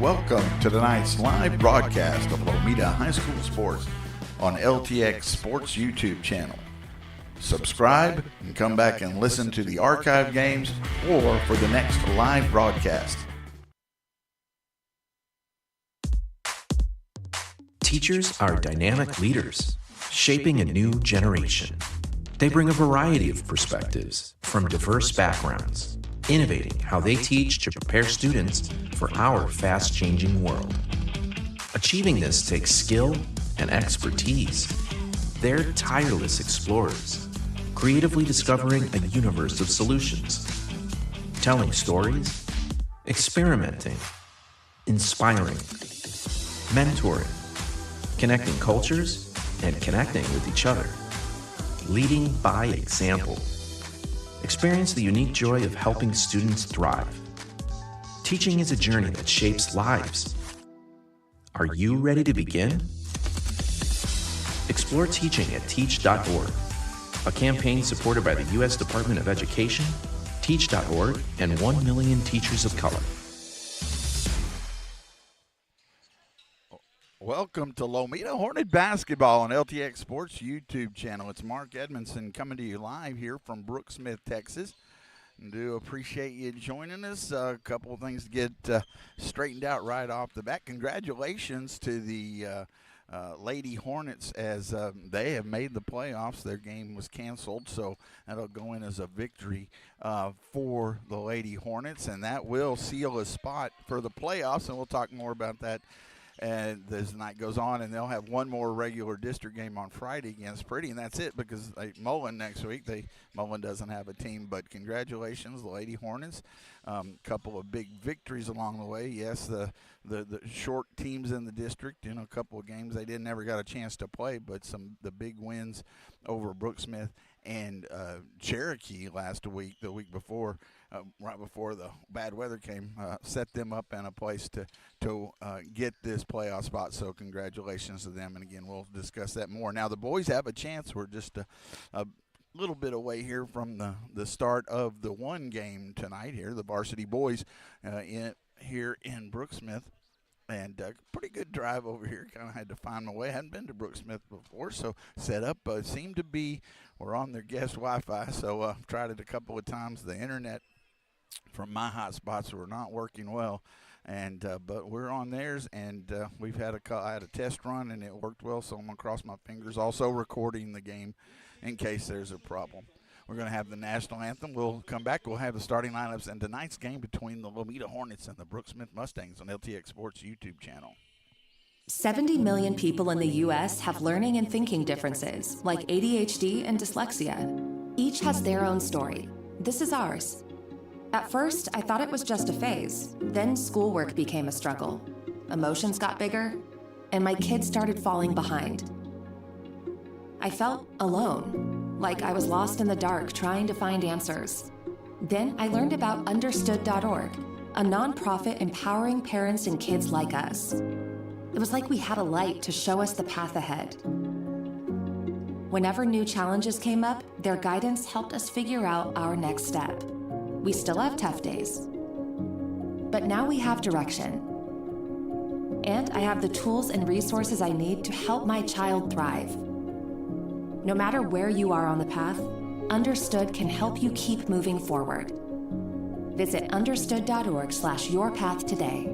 welcome to tonight's live broadcast of Lomita High School Sports on LTX Sports YouTube channel. Subscribe and come back and listen to the archive games or for the next live broadcast. Teachers are dynamic leaders, shaping a new generation. They bring a variety of perspectives from diverse backgrounds, innovating how they teach to prepare students for our fast-changing world. Achieving this takes skill and expertise. They're tireless explorers, creatively discovering a universe of solutions, telling stories, experimenting, inspiring, mentoring, connecting cultures, and connecting with each other, leading by example. Experience the unique joy of helping students thrive. Teaching is a journey that shapes lives. Are you ready to begin? Explore teaching at teach.org, a campaign supported by the U.S. Department of Education, Teach.org, and 1 million teachers of color. Welcome to Lomita Hornet Basketball on LTX Sports YouTube channel. It's Mark Edmondson coming to you live here from Brooksmith, Texas. And do appreciate you joining us. A couple of things to get straightened out right off the bat. Congratulations to the Lady Hornets as they have made the playoffs. Their game was canceled, so that'll go in as a victory for the Lady Hornets, and that will seal a spot for the playoffs, and we'll talk more about that and as the night goes on. And they'll have one more regular district game on Friday against Pretty, and that's it because Mullen next week. Mullen doesn't have a team, but congratulations, the Lady Hornets. Couple of big victories along the way. Yes, the short teams in the district, a couple of games they never got a chance to play, but the big wins over Brooksmith and Cherokee last week, the week before, right before the bad weather came, set them up in a place to get this playoff spot. So congratulations to them. And again, we'll discuss that more. Now the boys have a chance. We're just a little bit away here from the start of the one game tonight here, the varsity boys here in Brooksmith. And pretty good drive over here. Kind of had to find my way. Hadn't been to Brooksmith before, so set up. Seemed to be, we're on their guest Wi-Fi, so tried it a couple of times. The internet from my hotspots were not working well, and but we're on theirs, and we've had I had a test run, and it worked well, so I'm going to cross my fingers. Also recording the game in case there's a problem. We're going to have the national anthem. We'll come back. We'll have the starting lineups and tonight's game between the Lomita Hornets and the Brooksmith Mustangs on LTX Sports YouTube channel. 70 million people in the U.S. have learning and thinking differences, like ADHD and dyslexia. Each has their own story. This is ours. At first, I thought it was just a phase. Then schoolwork became a struggle. Emotions got bigger, and my kids started falling behind. I felt alone, like I was lost in the dark trying to find answers. Then I learned about Understood.org, a nonprofit empowering parents and kids like us. It was like we had a light to show us the path ahead. Whenever new challenges came up, their guidance helped us figure out our next step. We still have tough days, but now we have direction. And I have the tools and resources I need to help my child thrive. No matter where you are on the path, Understood can help you keep moving forward. Visit understood.org/yourpath today.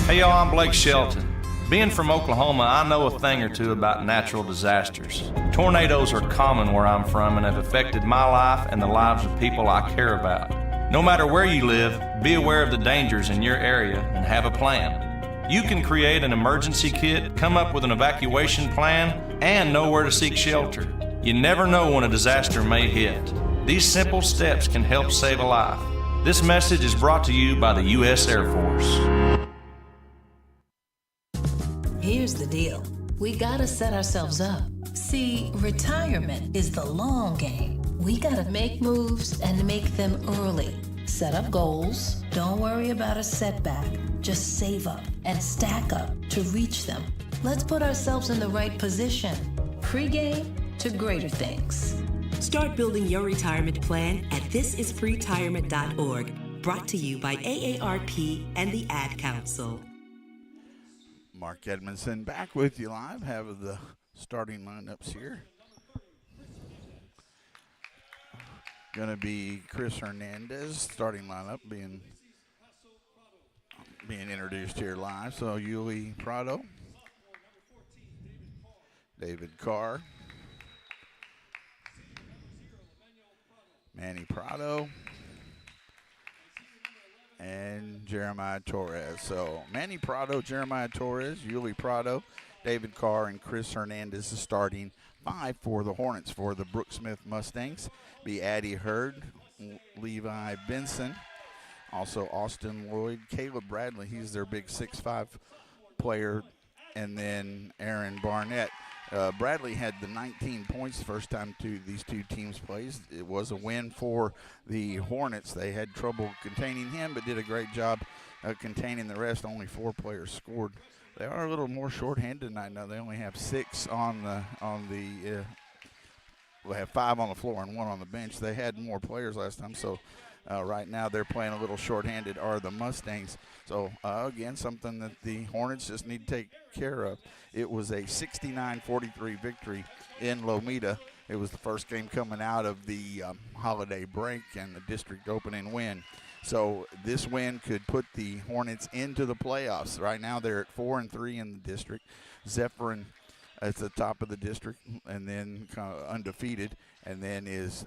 Hey y'all, I'm Blake Shelton. Being from Oklahoma, I know a thing or two about natural disasters. Tornadoes are common where I'm from and have affected my life and the lives of people I care about. No matter where you live, be aware of the dangers in your area and have a plan. You can create an emergency kit, come up with an evacuation plan, and know where to seek shelter. You never know when a disaster may hit. These simple steps can help save a life. This message is brought to you by the U.S. Air Force. Here's the deal. We gotta set ourselves up. See, retirement is the long game. We gotta make moves and make them early. Set up goals. Don't worry about a setback. Just save up and stack up to reach them. Let's put ourselves in the right position. Pre-game to greater things. Start building your retirement plan at thisispretirement.org. Brought to you by AARP and the Ad Council. Mark Edmondson back with you live. Have the starting lineups here. Going to be Chris Hernandez, starting lineup being introduced here live. So Yuli Prado, David Carr, Manny Prado, and Jeremiah Torres. So Manny Prado, Jeremiah Torres, Yuli Prado, David Carr, and Chris Hernandez is starting five for the Hornets. For the Brooks Smith Mustangs, be Addie Hurd, Levi Benson, also Austin Lloyd, Caleb Bradley, he's their big 6'5" player, and then Aaron Barnett. Bradley had the 19 points the first time these two teams played. It was a win for the Hornets. They had trouble containing him, but did a great job containing the rest. Only 4 players scored. They are a little more short-handed tonight. Now they only have 6 on the. They have 5 on the floor and 1 on the bench. They had more players last time, so right now they're playing a little short-handed. Are the Mustangs? So again, something that the Hornets just need to take care of. It was a 69-43 victory in Lomita. It was the first game coming out of the holiday break and the district opening win. So this win could put the Hornets into the playoffs. Right now they're at 4-3 in the district. Zephyrin at the top of the district, and then undefeated, and then is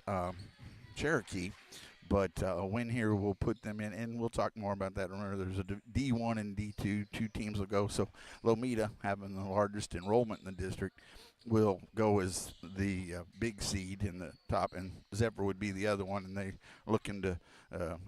Cherokee. But a win here will put them in, and we'll talk more about that. Remember, there's a D1 and D2, 2 teams will go. So Lomita, having the largest enrollment in the district, will go as the big seed in the top, and Zephyr would be the other one, and they're looking to,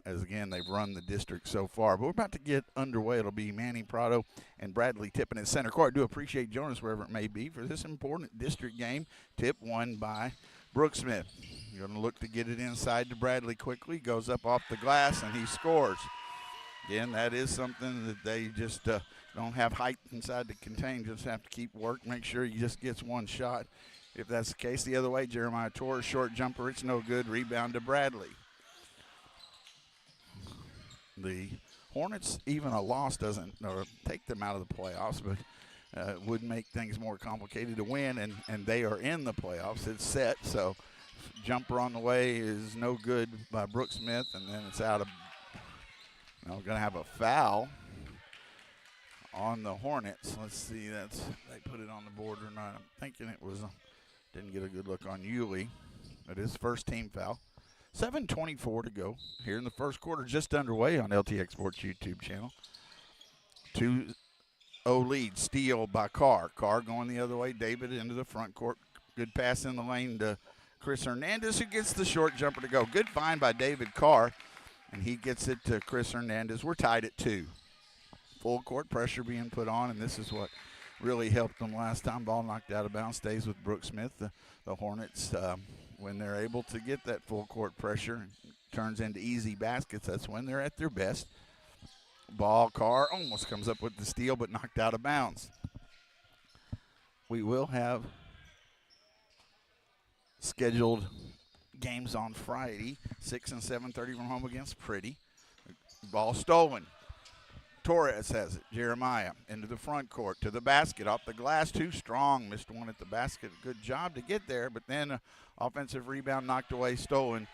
as again, they've run the district so far. But we're about to get underway. It'll be Manny Prado and Bradley tipping in center court. I do appreciate Jonas, wherever it may be, for this important district game. Tip won by Brooks Smith. You're going to look to get it inside to Bradley quickly. Goes up off the glass, and he scores. Again, that is something that they just don't have height inside to contain. Just have to keep work. Make sure he just gets one shot. If that's the case, the other way, Jeremiah Torres, short jumper. It's no good. Rebound to Bradley. The Hornets, even a loss doesn't take them out of the playoffs, but would make things more complicated to win, and they are in the playoffs. It's set, so jumper on the way is no good by Brooks Smith, and then it's out of. Now we're going to have a foul on the Hornets. Let's see, they put it on the board or not. I'm thinking it was, didn't get a good look on Yulee. It is first team foul. 7:24 to go here in the first quarter, just underway on LTX Sports YouTube channel. 2-0 lead, steal by Carr. Carr going the other way, David into the front court. Good pass in the lane to Chris Hernandez, who gets the short jumper to go. Good find by David Carr, and he gets it to Chris Hernandez. We're tied at 2. Full court pressure being put on, and this is what really helped them last time. Ball knocked out of bounds, stays with Brooks Smith. The Hornets, when they're able to get that full court pressure, turns into easy baskets. That's when they're at their best. Ball, Carr almost comes up with the steal, but knocked out of bounds. We will have scheduled games on Friday, 6 and 7:30 from home against Pretty. Ball stolen. Torres has it. Jeremiah into the front court to the basket. Off the glass, too strong. Missed one at the basket. Good job to get there, but then offensive rebound knocked away, stolen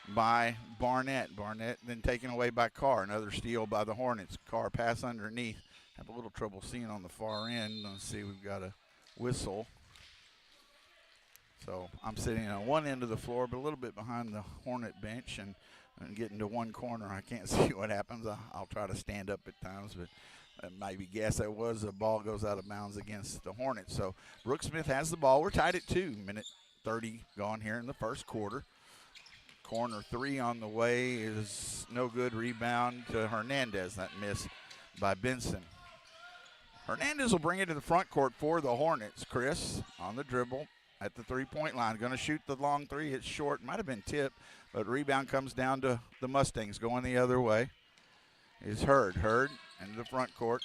by Barnett. Barnett then taken away by Carr. Another steal by the Hornets. Carr pass underneath. Have a little trouble seeing on the far end. Let's see, we've got a whistle. So I'm sitting on one end of the floor, but a little bit behind the Hornet bench and getting to one corner. I can't see what happens. I'll try to stand up at times, but maybe guess that was a ball goes out of bounds against the Hornets. So Brooks Smith has the ball. We're tied at 2. Minute 30 gone here in the first quarter. Corner 3 on the way is no good. Rebound to Hernandez. That miss by Benson. Hernandez will bring it to the front court for the Hornets. Chris on the dribble at the three-point line. Going to shoot the long 3. It's short. Might have been tipped, but rebound comes down to the Mustangs. Going the other way is Hurd. Hurd into the front court.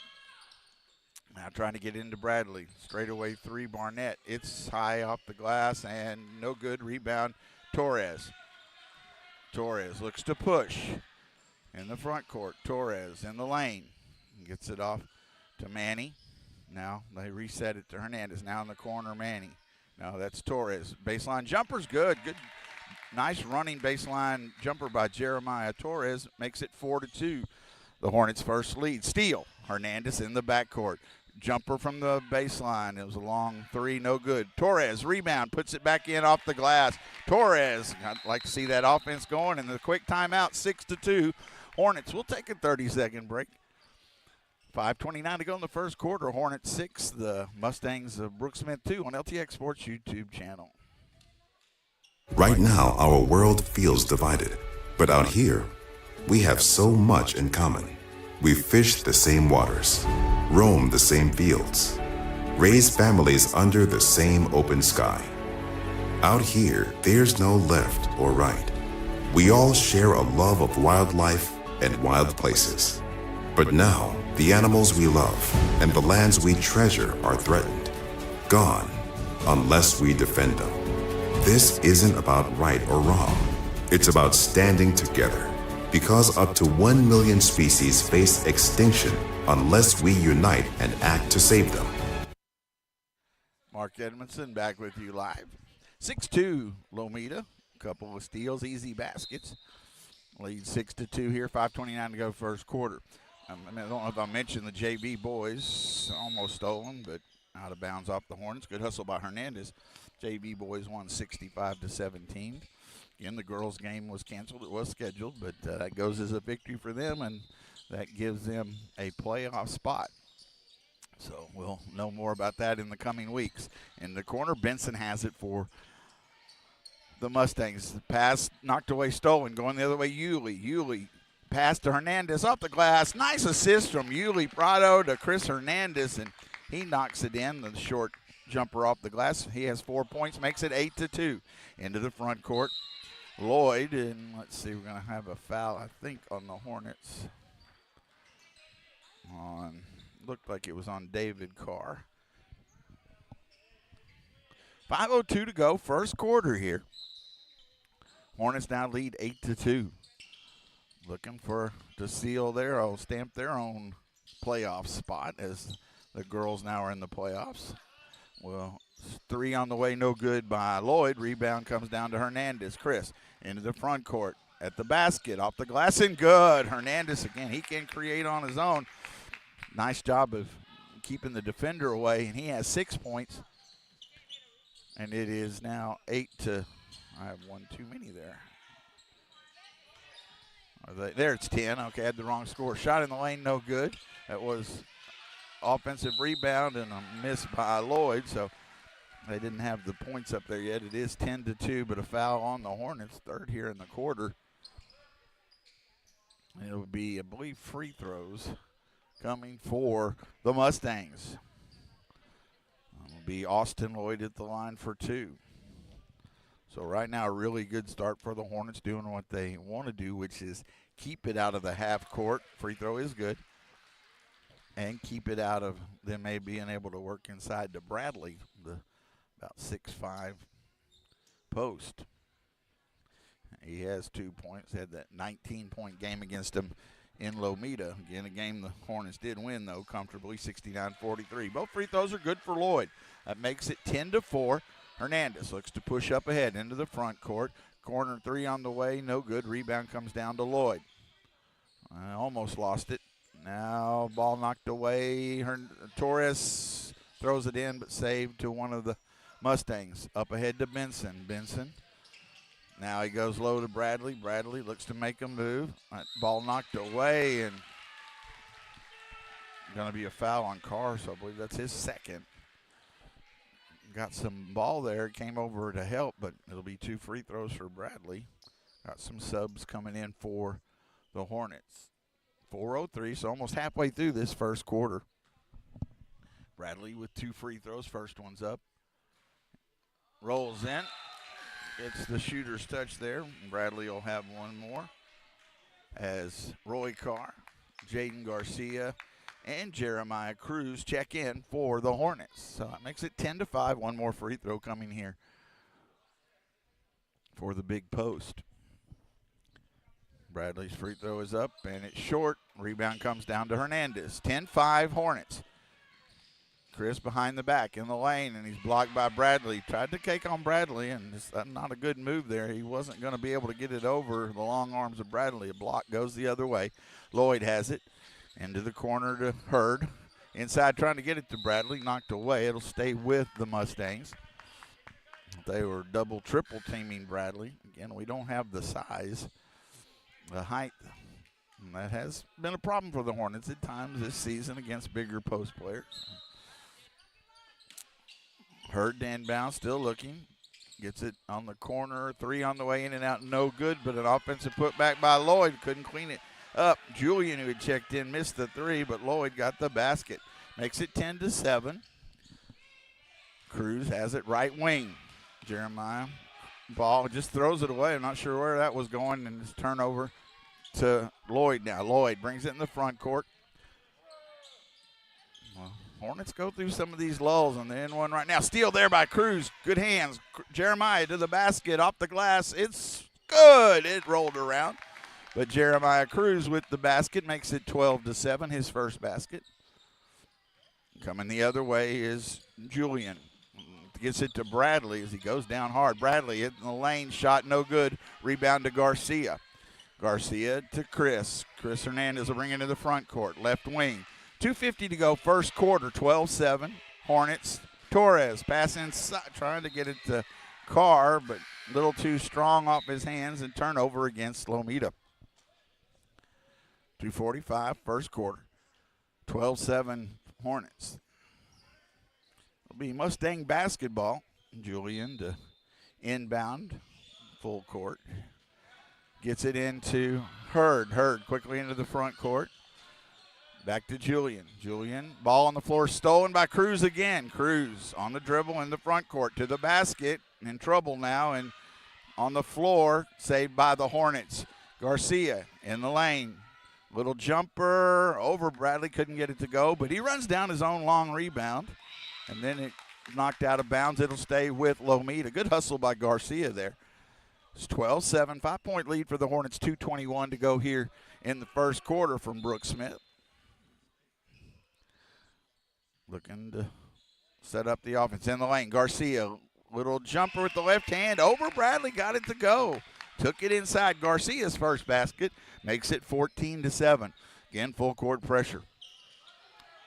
Now trying to get into Bradley. Straightaway 3, Barnett. It's high off the glass and no good. Rebound, Torres. Torres looks to push. In the front court, Torres in the lane. Gets it off to Manny. Now they reset it to Hernandez. Now in the corner, Manny. No, that's Torres. Baseline jumper's good. Good, nice running baseline jumper by Jeremiah Torres. Makes it 4-2. The Hornets' first lead. Steal. Hernandez in the backcourt. Jumper from the baseline. It was a long three, no good. Torres, rebound, puts it back in off the glass. Torres, I'd like to see that offense going. And the quick timeout, 6-2. Hornets, we'll take a 30-second break. 5:29 to go in the first quarter. Hornets 6, the Mustangs of Brooks Smith 2 on LTX Sports YouTube channel. Right now, our world feels divided. But out here, we have so much in common. We fish the same waters, roam the same fields, raise families under the same open sky. Out here, there's no left or right. We all share a love of wildlife and wild places. But now, the animals we love and the lands we treasure are threatened, gone, unless we defend them. This isn't about right or wrong. It's about standing together. Because up to 1 million species face extinction unless we unite and act to save them. Mark Edmondson back with you live. 6-2 Lomita. Couple of steals, easy baskets. Lead 6-2 here, 5:29 to go first quarter. I don't know if I mentioned the JV boys. Almost stolen, but out of bounds off the Hornets. Good hustle by Hernandez. JV boys won 65-17. Again, the girls' game was canceled. It was scheduled, but that goes as a victory for them, and that gives them a playoff spot. So we'll know more about that in the coming weeks. In the corner, Benson has it for the Mustangs. Pass knocked away, stolen. Going the other way, Yulee pass to Hernandez off the glass. Nice assist from Yulee Prado to Chris Hernandez, and he knocks it in. The short jumper off the glass. He has 4 points, makes it 8-2. Into the front court. Lloyd, and let's see, we're going to have a foul, I think, on the Hornets. Looked like it was on David Carr. 5:02 to go, first quarter here. Hornets now lead 8-2. Looking to seal stamp their own playoff spot as the girls now are in the playoffs. Well, three on the way, no good by Lloyd. Rebound comes down to Hernandez. Chris into the front court at the basket, off the glass and good. Hernandez again, he can create on his own. Nice job of keeping the defender away, and he has 6 points. And it is now 8 to, I have one too many there. There it's 10. Okay, I had the wrong score. Shot in the lane, no good. That was offensive rebound and a miss by Lloyd, so they didn't have the points up there yet. It is 10-2, but a foul on the Hornets, third here in the quarter. And it'll be, I believe, free throws coming for the Mustangs. It'll be Austin Lloyd at the line for two. So right now, a really good start for the Hornets, doing what they want to do, which is keep it out of the half court. Free throw is good. And keep it out of them maybe being able to work inside to Bradley, the about 6'5" post. He has 2 points, had that 19-point game against them in Lomita. Again, a game the Hornets did win, though, comfortably, 69-43. Both free throws are good for Lloyd. That makes it 10-4. Hernandez looks to push up ahead into the front court. Corner three on the way, no good. Rebound comes down to Lloyd. Almost lost it. Now ball knocked away. Torres throws it in, but saved to one of the Mustangs. Up ahead to Benson. Benson. Now he goes low to Bradley. Bradley looks to make a move. That ball knocked away, and going to be a foul on Carr, so I believe that's his second. Got some ball there, came over to help, but it'll be two free throws for Bradley. Got some subs coming in for the Hornets. 4:03, so almost halfway through this first quarter. Bradley with two free throws. First one's up. Rolls in. Gets the shooter's touch there. Bradley will have one more as Roy Carr, Jaden Garcia, and Jeremiah Cruz check in for the Hornets. So that makes it 10-5. One more free throw coming here for the big post. Bradley's free throw is up, and it's short. Rebound comes down to Hernandez. 10-5 Hornets. Chris behind the back in the lane, and he's blocked by Bradley. Tried to cake on Bradley, and it's not a good move there. He wasn't going to be able to get it over the long arms of Bradley. A block goes the other way. Lloyd has it into the corner to Hurd. Inside trying to get it to Bradley. Knocked away. It'll stay with the Mustangs. They were double, triple teaming Bradley. Again, we don't have the size, the height. And that has been a problem for the Hornets at times this season against bigger post players. Hurd to inbound, still looking. Gets it on the corner. 3 on the way in and out, no good, but an offensive putback by Lloyd. Couldn't clean it up. Julian, who had checked in, missed the 3, but Lloyd got the basket. Makes it 10-7. Cruz has it right wing. Jeremiah, ball, just throws it away. I'm not sure where that was going, and it's turnover to Lloyd now. Lloyd brings it in the front court. Well, Hornets go through some of these lulls, and they're in one right now. Steal there by Cruz. Good hands. Jeremiah to the basket, off the glass. It's good. It rolled around. But Jeremiah Cruz with the basket makes it 12-7, his first basket. Coming the other way is Julian. Gets it to Bradley as he goes down hard. Bradley in the lane, shot no good. Rebound to Garcia. Garcia to Chris. Chris Hernandez will bring it into the front court. Left wing. 2:50 to go, first quarter, 12-7. Hornets. Torres pass inside, trying to get it to Carr, but a little too strong off his hands, and turnover against Lomita. 2:45, first quarter. 12-7 Hornets. It'll be Mustang basketball. Julian to inbound, full court. Gets it into Hurd. Hurd quickly into the front court. Back to Julian. Julian, ball on the floor, stolen by Cruz again. Cruz on the dribble in the front court to the basket. In trouble now, and on the floor, saved by the Hornets. Garcia in the lane. Little jumper over Bradley, couldn't get it to go, but he runs down his own long rebound, and then it knocked out of bounds. It'll stay with Lomita. Good hustle by Garcia there. It's 12-7, 5-point lead for the Hornets, 2:21 to go here in the first quarter from Brooks Smith. Looking to set up the offense in the lane. Garcia, little jumper with the left hand over Bradley, got it to go. Took it inside. Garcia's first basket makes it 14-7. Again, full court pressure.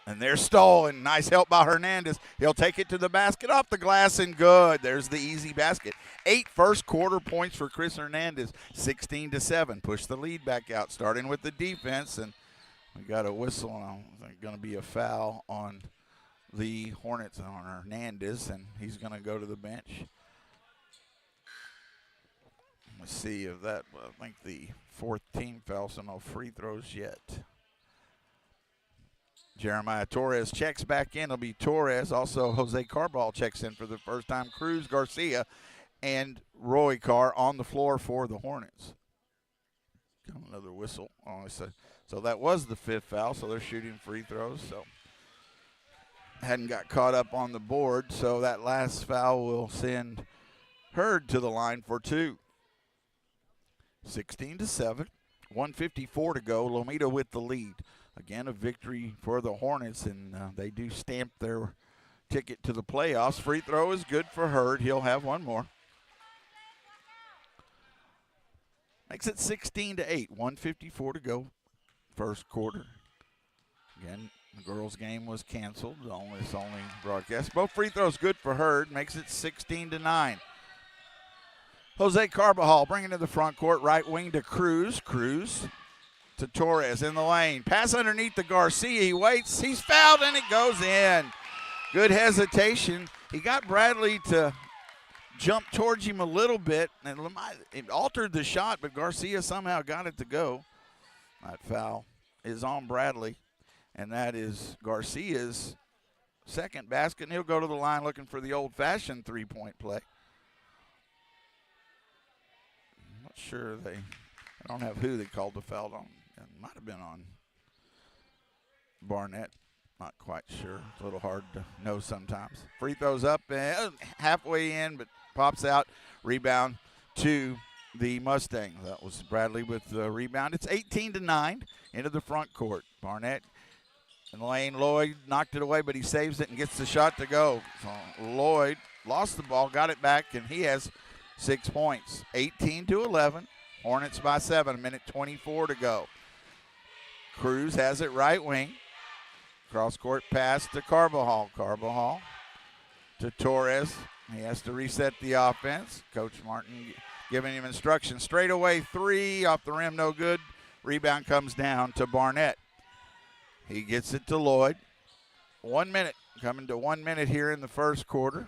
And they're stolen. Nice help by Hernandez. He'll take it to the basket, off the glass, and good. There's the easy basket. 8 first quarter points for Chris Hernandez, 16-7. Push the lead back out, starting with the defense. And we got a whistle, and I think going to be a foul on the Hornets on Hernandez, and he's going to go to the bench. Let's see if that, I think the 4th team foul, so no free throws yet. Jeremiah Torres checks back in. It'll be Torres. Also, Jose Carball checks in for the first time. Cruz, Garcia, and Roy Carr on the floor for the Hornets. Got another whistle. So that was the 5th foul, so they're shooting free throws. So hadn't got caught up on the board, so that last foul will send Hurd to the line for 2. 16-7, 1:54 to go. Lomita with the lead. Again, a victory for the Hornets, and they do stamp their ticket to the playoffs. Free throw is good for Hurd. He'll have one more. Makes it 16-8, 1:54 to go, first quarter. Again, the girls' game was canceled. It's only broadcast. Both free throws good for Hurd. Makes it 16-9. Jose Carbajal bringing to the front court, right wing to Cruz. Cruz to Torres in the lane. Pass underneath to Garcia. He waits. He's fouled, and it goes in. Good hesitation. He got Bradley to jump towards him a little bit, and it altered the shot, but Garcia somehow got it to go. That foul is on Bradley, and that is Garcia's second basket, and he'll go to the line looking for the old-fashioned three-point play. I'm not sure I don't have who they called the foul on. It might have been on Barnett. Not quite sure. It's a little hard to know sometimes. Free throws up and halfway in, but pops out. Rebound to the Mustangs. That was Bradley with the rebound. It's 18-9 into the front court. Barnett in the lane. Lloyd knocked it away, but he saves it and gets the shot to go. So Lloyd lost the ball, got it back, and he has 6 points. 18-11. Hornets by 7. A minute 24 to go. Cruz has it right wing. Cross-court pass to Carbajal. Carbajal to Torres. He has to reset the offense. Coach Martin giving him instructions. Straight away three, off the rim, no good. Rebound comes down to Barnett. He gets it to Lloyd. 1 minute, coming to 1 minute here in the first quarter.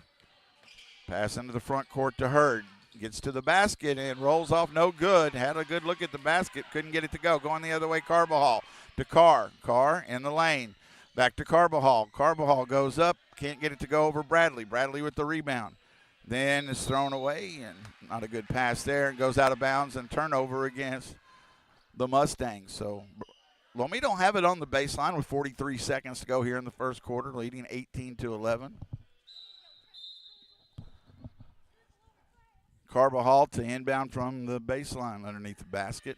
Pass into the front court to Hurd. Gets to the basket and rolls off, no good. Had a good look at the basket, couldn't get it to go. Going the other way, Carbajal to Carr. Carr in the lane. Back to Carbajal. Carbajal goes up, can't get it to go over Bradley. Bradley with the rebound. Then is thrown away, and not a good pass there, and goes out of bounds, and turnover against the Mustangs. So Lomita don't have it on the baseline with 43 seconds to go here in the first quarter, leading 18-11. Carbajal to inbound from the baseline underneath the basket.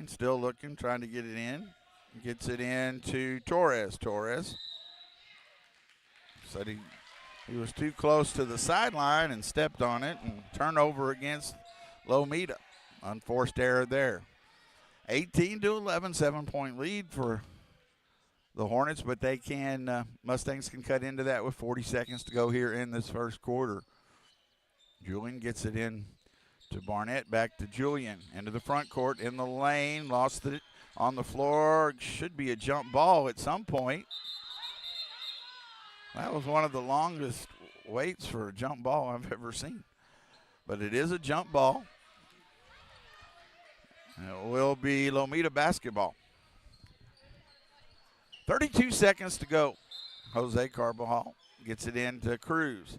Still looking, trying to get it in. Gets it in to Torres. Torres said he was too close to the sideline and stepped on it, and turnover against Lomita. Unforced error there. 18-11, 7-point lead for the Hornets, but they can, Mustangs can cut into that with 40 seconds to go here in this first quarter. Julian gets it in to Barnett, back to Julian, into the front court, in the lane, lost it on the floor. Should be a jump ball at some point. That was one of the longest waits for a jump ball I've ever seen. But it is a jump ball. It will be Lomita basketball. 32 seconds to go. Jose Carbajal gets it in to Cruz.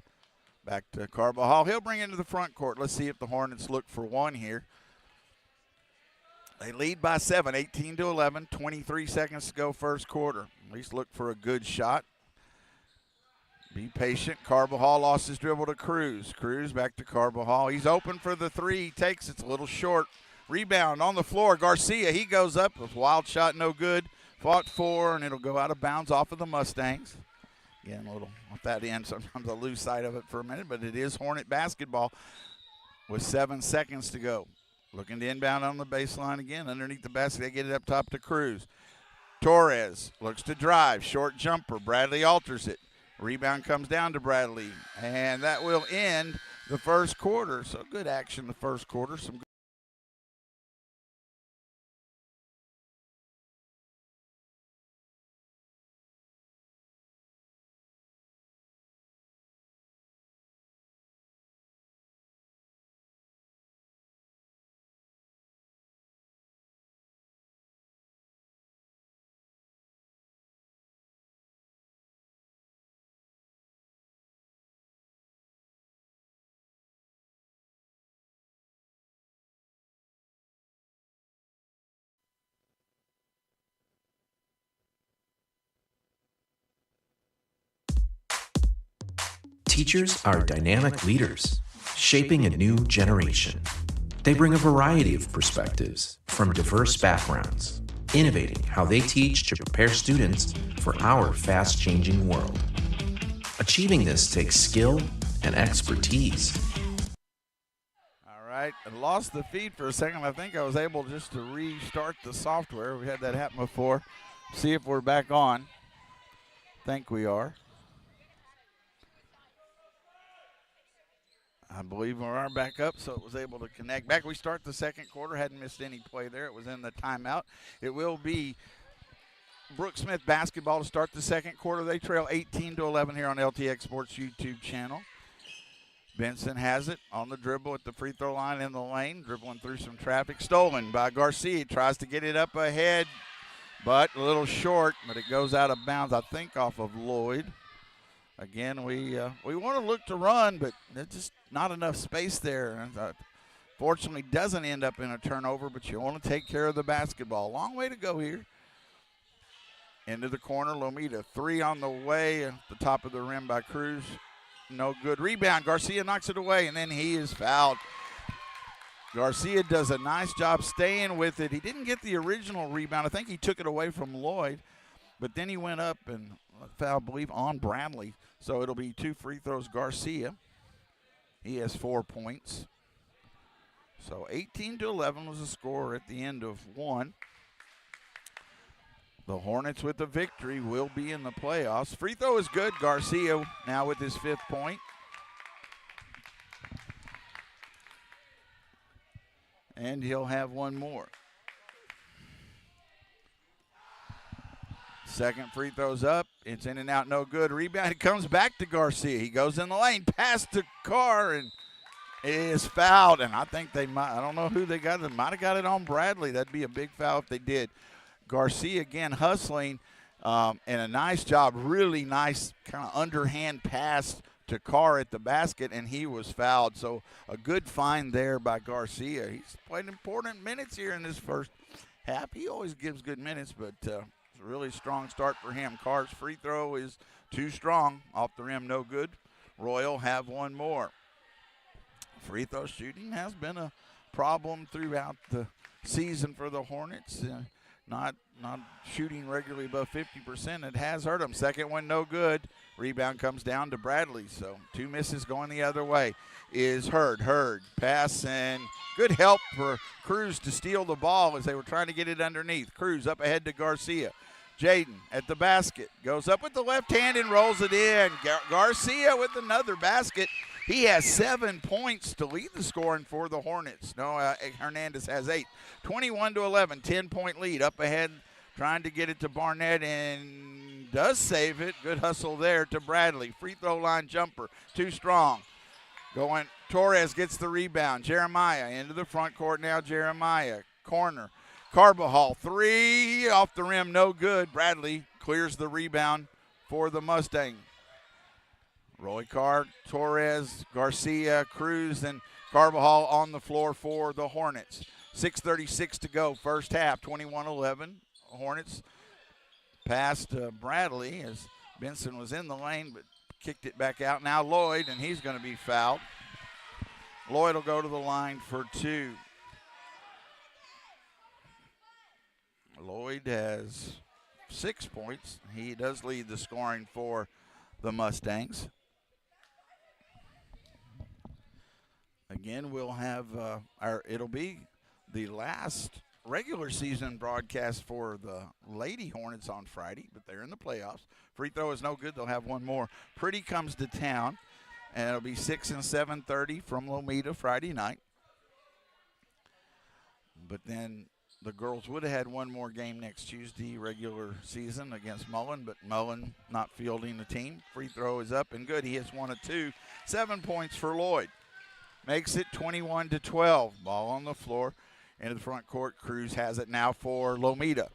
Back to Carbajal. He'll bring it into the front court. Let's see if the Hornets look for one here. They lead by 7, 18-11, 23 seconds to go first quarter. At least look for a good shot. Be patient. Carbajal lost his dribble to Cruz. Cruz back to Carbajal. He's open for the three. He takes it's a little short. Rebound on the floor. Garcia, he goes up. A wild shot, no good. Fought for, and it'll go out of bounds off of the Mustangs. Again, a little off that end. Sometimes I lose sight of it for a minute, but it is Hornet basketball with 7 seconds to go. Looking to inbound on the baseline again. Underneath the basket, they get it up top to Cruz. Torres looks to drive. Short jumper. Bradley alters it. Rebound comes down to Bradley, and that will end the first quarter. So good action the first quarter. Some good Teachers are dynamic leaders, shaping a new generation. They bring a variety of perspectives from diverse backgrounds, innovating how they teach to prepare students for our fast-changing world. Achieving this takes skill and expertise. All right, I lost the feed for a second. I think I was able just to restart the software. We had that happen before. See if we're back on. I think we are. I believe we are back up, so it was able to connect. Back we start the second quarter. Hadn't missed any play there. It was in the timeout. It will be Brooks Smith basketball to start the second quarter. They trail 18-11 here on LTX Sports YouTube channel. Benson has it on the dribble at the free throw line in the lane, dribbling through some traffic. Stolen by Garcia. Tries to get it up ahead, but a little short, but it goes out of bounds, I think, off of Lloyd. Again, we want to look to run, but there's just not enough space there. Fortunately, doesn't end up in a turnover, but you want to take care of the basketball. Long way to go here. Into the corner, Lomita. Three on the way at the top of the rim by Cruz. no good. Rebound, Garcia knocks it away, and then he is fouled. Garcia does a nice job staying with it. He didn't get the original rebound. I think he took it away from Lloyd, but then he went up and fouled, I believe, on Bradley. So it'll be 2 free throws, Garcia. He has 4 points. So 18-11 was the score at the end of one. The Hornets with the victory will be in the playoffs. Free throw is good. Garcia now with his 5th point. And he'll have one more. Second free throw's up. It's in and out, no good. Rebound, it comes back to Garcia. He goes in the lane, pass to Carr, and it is fouled. And I think they might, I don't know who they got. They might have got it on Bradley. That'd be a big foul if they did. Garcia again hustling, and a nice job, really nice kind of underhand pass to Carr at the basket, and he was fouled. So a good find there by Garcia. He's played important minutes here in this first half. He always gives good minutes, but it's a really strong start for him. Carr's free throw is too strong. Off the rim, no good. Royal have one more. Free throw shooting has been a problem throughout the season for the Hornets. Not shooting regularly above 50%. It has hurt them. Second one, no good. Rebound comes down to Bradley. So 2 misses going the other way is Hurd. Hurd pass, and good help for Cruz to steal the ball as they were trying to get it underneath. Cruz up ahead to Garcia. Jaden at the basket. Goes up with the left hand and rolls it in. Garcia with another basket. He has 7 points to lead the scoring for the Hornets. No, Hernandez has 8. 21-11, 10-point lead. Up ahead, trying to get it to Barnett, and does save it. Good hustle there to Bradley. Free throw line jumper, too strong. Going, Torres gets the rebound. Jeremiah into the front court now. Jeremiah, corner. Carbajal, 3 off the rim, no good. Bradley clears the rebound for the Mustang. Roy Carr, Torres, Garcia, Cruz, and Carbajal on the floor for the Hornets. 6:36 to go, first half, 21-11. Hornets passed Bradley as Benson was in the lane but kicked it back out. Now Lloyd, and he's going to be fouled. Lloyd will go to the line for 2. Lloyd has 6 points. He does lead the scoring for the Mustangs. Again, we'll have it'll be the last regular season broadcast for the Lady Hornets on Friday, but they're in the playoffs. Free throw is no good. They'll have one more. Pretty comes to town, and it'll be 6 and 7:30 from Lomita Friday night. But then the girls would have had one more game next Tuesday, regular season, against Mullen, but Mullen not fielding the team. Free throw is up and good. He hits 1 of 2. 7 points for Lloyd. Makes it 21-12. Ball on the floor into the front court. Cruz has it now for Lomita.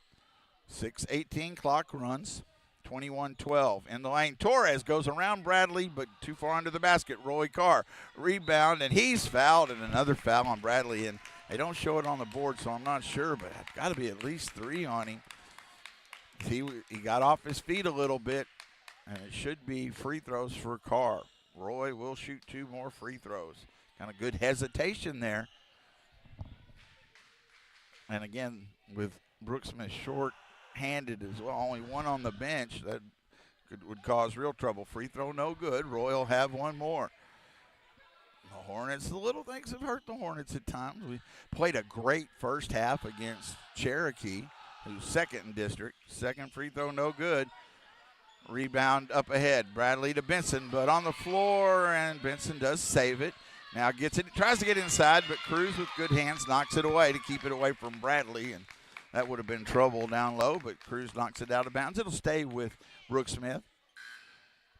6:18 clock runs. 21-12 in the lane. Torres goes around Bradley, but too far under the basket. Roy Carr rebound, and he's fouled, and another foul on Bradley. And they don't show it on the board, so I'm not sure, but it's got to be at least 3 on him. He got off his feet a little bit, and it should be free throws for Carr. Roy will shoot 2 more free throws. Kind of good hesitation there. And again, with Brooksmith short-handed as well, only 1 on the bench, that would cause real trouble. Free throw no good. Roy will have 1 more. The Hornets, the little things have hurt the Hornets at times. We played a great first half against Cherokee, who's second in district. Second free throw no good. Rebound up ahead. Bradley to Benson, but on the floor, and Benson does save it. Now gets it, tries to get inside, but Cruz with good hands knocks it away to keep it away from Bradley, and that would have been trouble down low, but Cruz knocks it out of bounds. It'll stay with Brooksmith,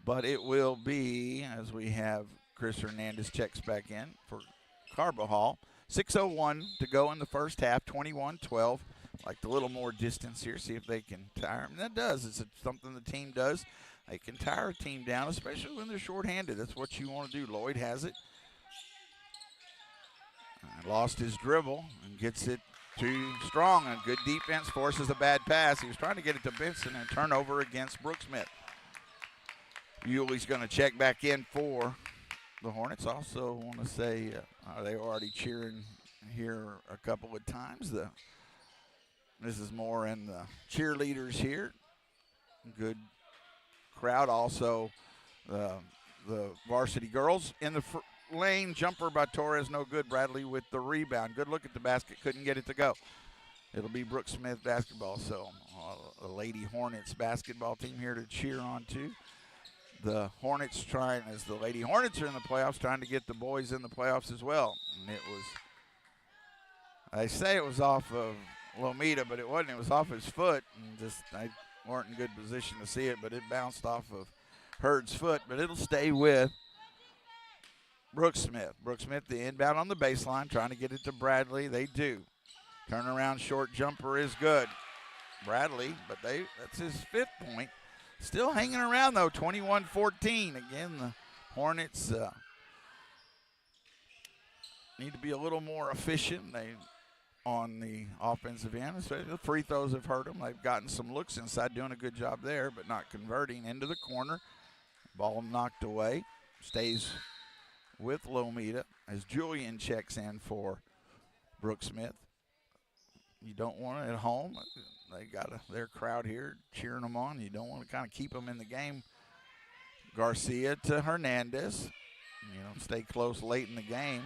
but it will be, as we have Chris Hernandez checks back in for Carbajal. 6:01 to go in the first half, 21-12. Like a little more distance here, see if they can tire them. And that does. It's something the team does. They can tire a team down, especially when they're shorthanded. That's what you want to do. Lloyd has it. Lost his dribble and gets it too strong. And good defense forces a bad pass. He was trying to get it to Benson, and turnover against Brooksmith. Yuli's going to check back in for the Hornets. Also want to say they were already cheering here a couple of times. This is more in the cheerleaders here. Good crowd. Also the varsity girls in the lane. Jumper by Torres, no good. Bradley with the rebound. Good look at the basket, couldn't get it to go. It'll be Brooks Smith basketball. So the Lady Hornets basketball team here to cheer on too. The Hornets trying, as the Lady Hornets are in the playoffs, trying to get the boys in the playoffs as well. And it was, I say it was off of Lomita, but it wasn't. It was off his foot. And just, I weren't in good position to see it, but it bounced off of Hurd's foot. But it'll stay with Brooks Smith. Brooks Smith, the inbound on the baseline, trying to get it to Bradley. They do. Turnaround short jumper is good. Bradley, but that's his 5th point. Still hanging around, though, 21-14. Again, the Hornets need to be a little more efficient on the offensive end. Especially the free throws have hurt them. They've gotten some looks inside, doing a good job there, but not converting into the corner. Ball knocked away. Stays with Lomita as Julian checks in for Brooks Smith. You don't want it at home. They got their crowd here cheering them on. You don't want to kind of keep them in the game. Garcia to Hernandez. Stay close late in the game.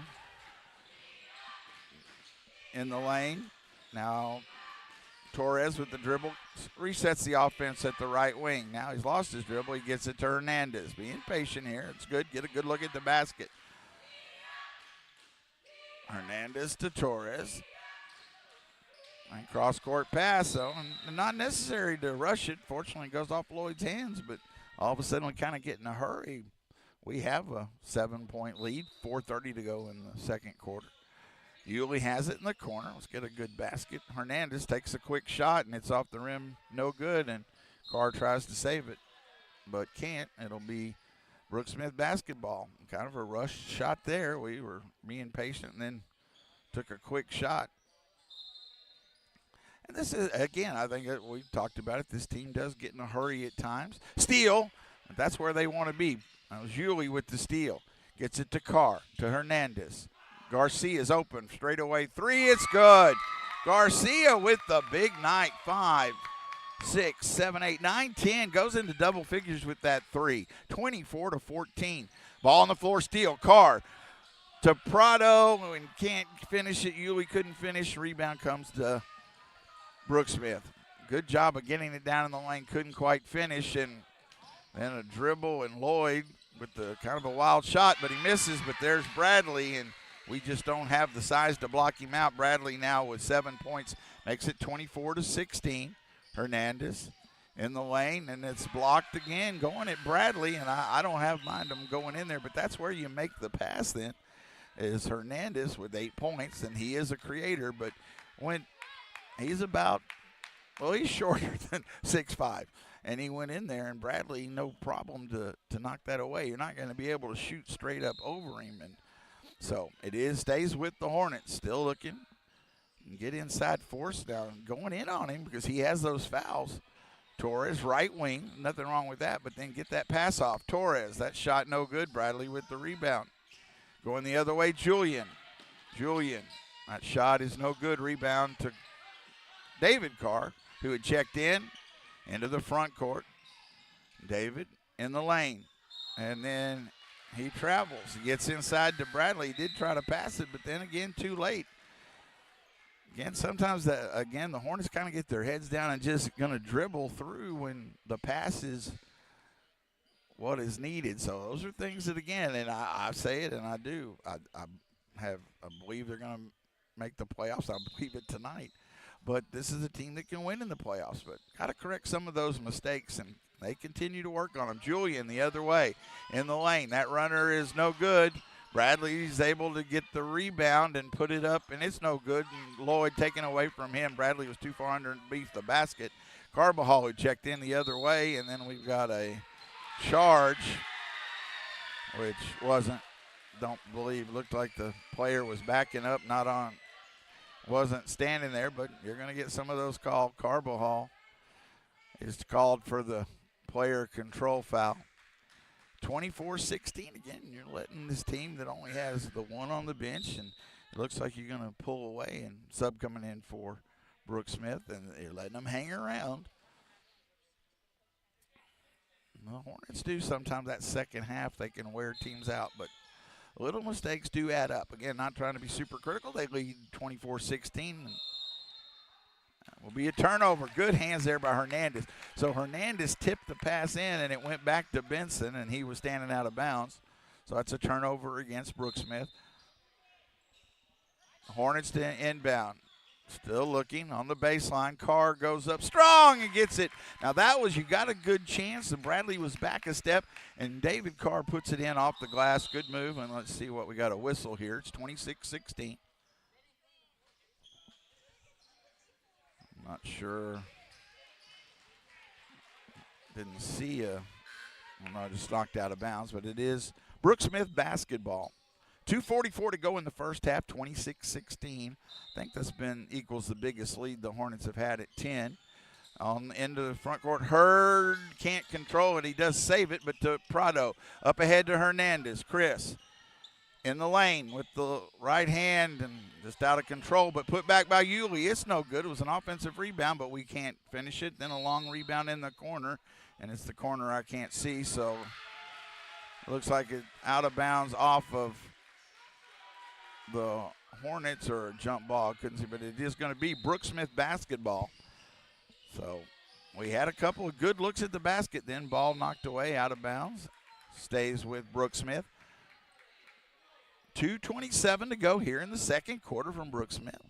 In the lane. Now Torres with the dribble. Resets the offense at the right wing. Now he's lost his dribble. He gets it to Hernandez. Being patient here. It's good. Get a good look at the basket. Hernandez to Torres. And cross-court pass, though, and not necessary to rush it. Fortunately, it goes off Lloyd's hands, but all of a sudden we kind of get in a hurry. We have a 7-point lead, 4:30 to go in the second quarter. Yulee has it in the corner. Let's get a good basket. Hernandez takes a quick shot, and it's off the rim, no good, and Carr tries to save it, but can't. It'll be Brooks Smith basketball. Kind of a rushed shot there. We were being patient and then took a quick shot. And this is, again, I think we've talked about it. This team does get in a hurry at times. Steal, that's where they want to be. That was Yulee with the steal. Gets it to Carr, to Hernandez. Garcia's open, straight away three, it's good. Garcia with the big night, 5, 6, 7, 8, 9, 10. Goes into double figures with that three, 24-14. Ball on the floor, steal, Carr to Prado, and can't finish it. Yulee couldn't finish. Rebound comes to Brooks Smith. Good job of getting it down in the lane. Couldn't quite finish. And then a dribble, and Lloyd with the kind of a wild shot, but he misses. But there's Bradley, and we just don't have the size to block him out. Bradley now with 7 points makes it 24-16. Hernandez in the lane, and it's blocked again. Going at Bradley, and I don't have mind him going in there, but that's where you make the pass then, is Hernandez with 8 points, and he is a creator. But when he's about, well, he's shorter than 6'5", and he went in there, and Bradley, no problem to knock that away. You're not going to be able to shoot straight up over him. And so it stays with the Hornets, still looking and get inside force down, going in on him because he has those fouls. Torres, right wing, nothing wrong with that, but then get that pass off. Torres, that shot no good. Bradley with the rebound. Going the other way, Julian, that shot is no good. Rebound to David Carr, who had checked into the front court. David in the lane, and then he travels. He gets inside to Bradley. He did try to pass it, but then again, too late. Again, sometimes, the Hornets kind of get their heads down and just going to dribble through when the pass is what is needed. So those are things that, again, and I say it and I do. I believe they're going to make the playoffs. I believe it tonight. But this is a team that can win in the playoffs. But got to correct some of those mistakes, and they continue to work on them. Julian the other way in the lane. That runner is no good. Bradley's able to get the rebound and put it up, and it's no good. And Lloyd taken away from him. Bradley was too far underneath the basket. Carbajal, who checked in the other way, and then we've got a charge, which looked like the player was backing up, wasn't standing there, but you're going to get some of those called. Carbajal is called for the player control foul. 24-16 again. You're letting this team that only has the one on the bench, and it looks like you're going to pull away, and sub coming in for Brooke Smith, and you're letting them hang around. The Hornets do sometimes that second half. They can wear teams out, but little mistakes do add up. Again, not trying to be super critical. They lead 24-16. Will be a turnover. Good hands there by Hernandez. So Hernandez tipped the pass in, and it went back to Benson, and he was standing out of bounds. So that's a turnover against Brooke Smith. Hornets to inbound. Still looking on the baseline. Carr goes up strong and gets it. Now that was, you got a good chance, and Bradley was back a step, and David Carr puts it in off the glass. Good move, and let's see what we got a whistle here. It's 26-16. Not sure. Didn't see well, no, just knocked out of bounds, but it is Brooke Smith basketball. 2:44 to go in the first half, 26-16. I think that's equals the biggest lead the Hornets have had at 10. On the end of the front court, Hurd can't control it. He does save it, but to Prado. Up ahead to Hernandez. Chris in the lane with the right hand and just out of control, but put back by Yulee. It's no good. It was an offensive rebound, but we can't finish it. Then a long rebound in the corner, and it's the corner I can't see, so it looks like it out of bounds off of the Hornets, or a jump ball. I couldn't see, but it is going to be Brooke Smith basketball. So we had a couple of good looks at the basket, then ball knocked away out of bounds. Stays with Brooke Smith. 2:27 to go here in the second quarter from Brooke Smith.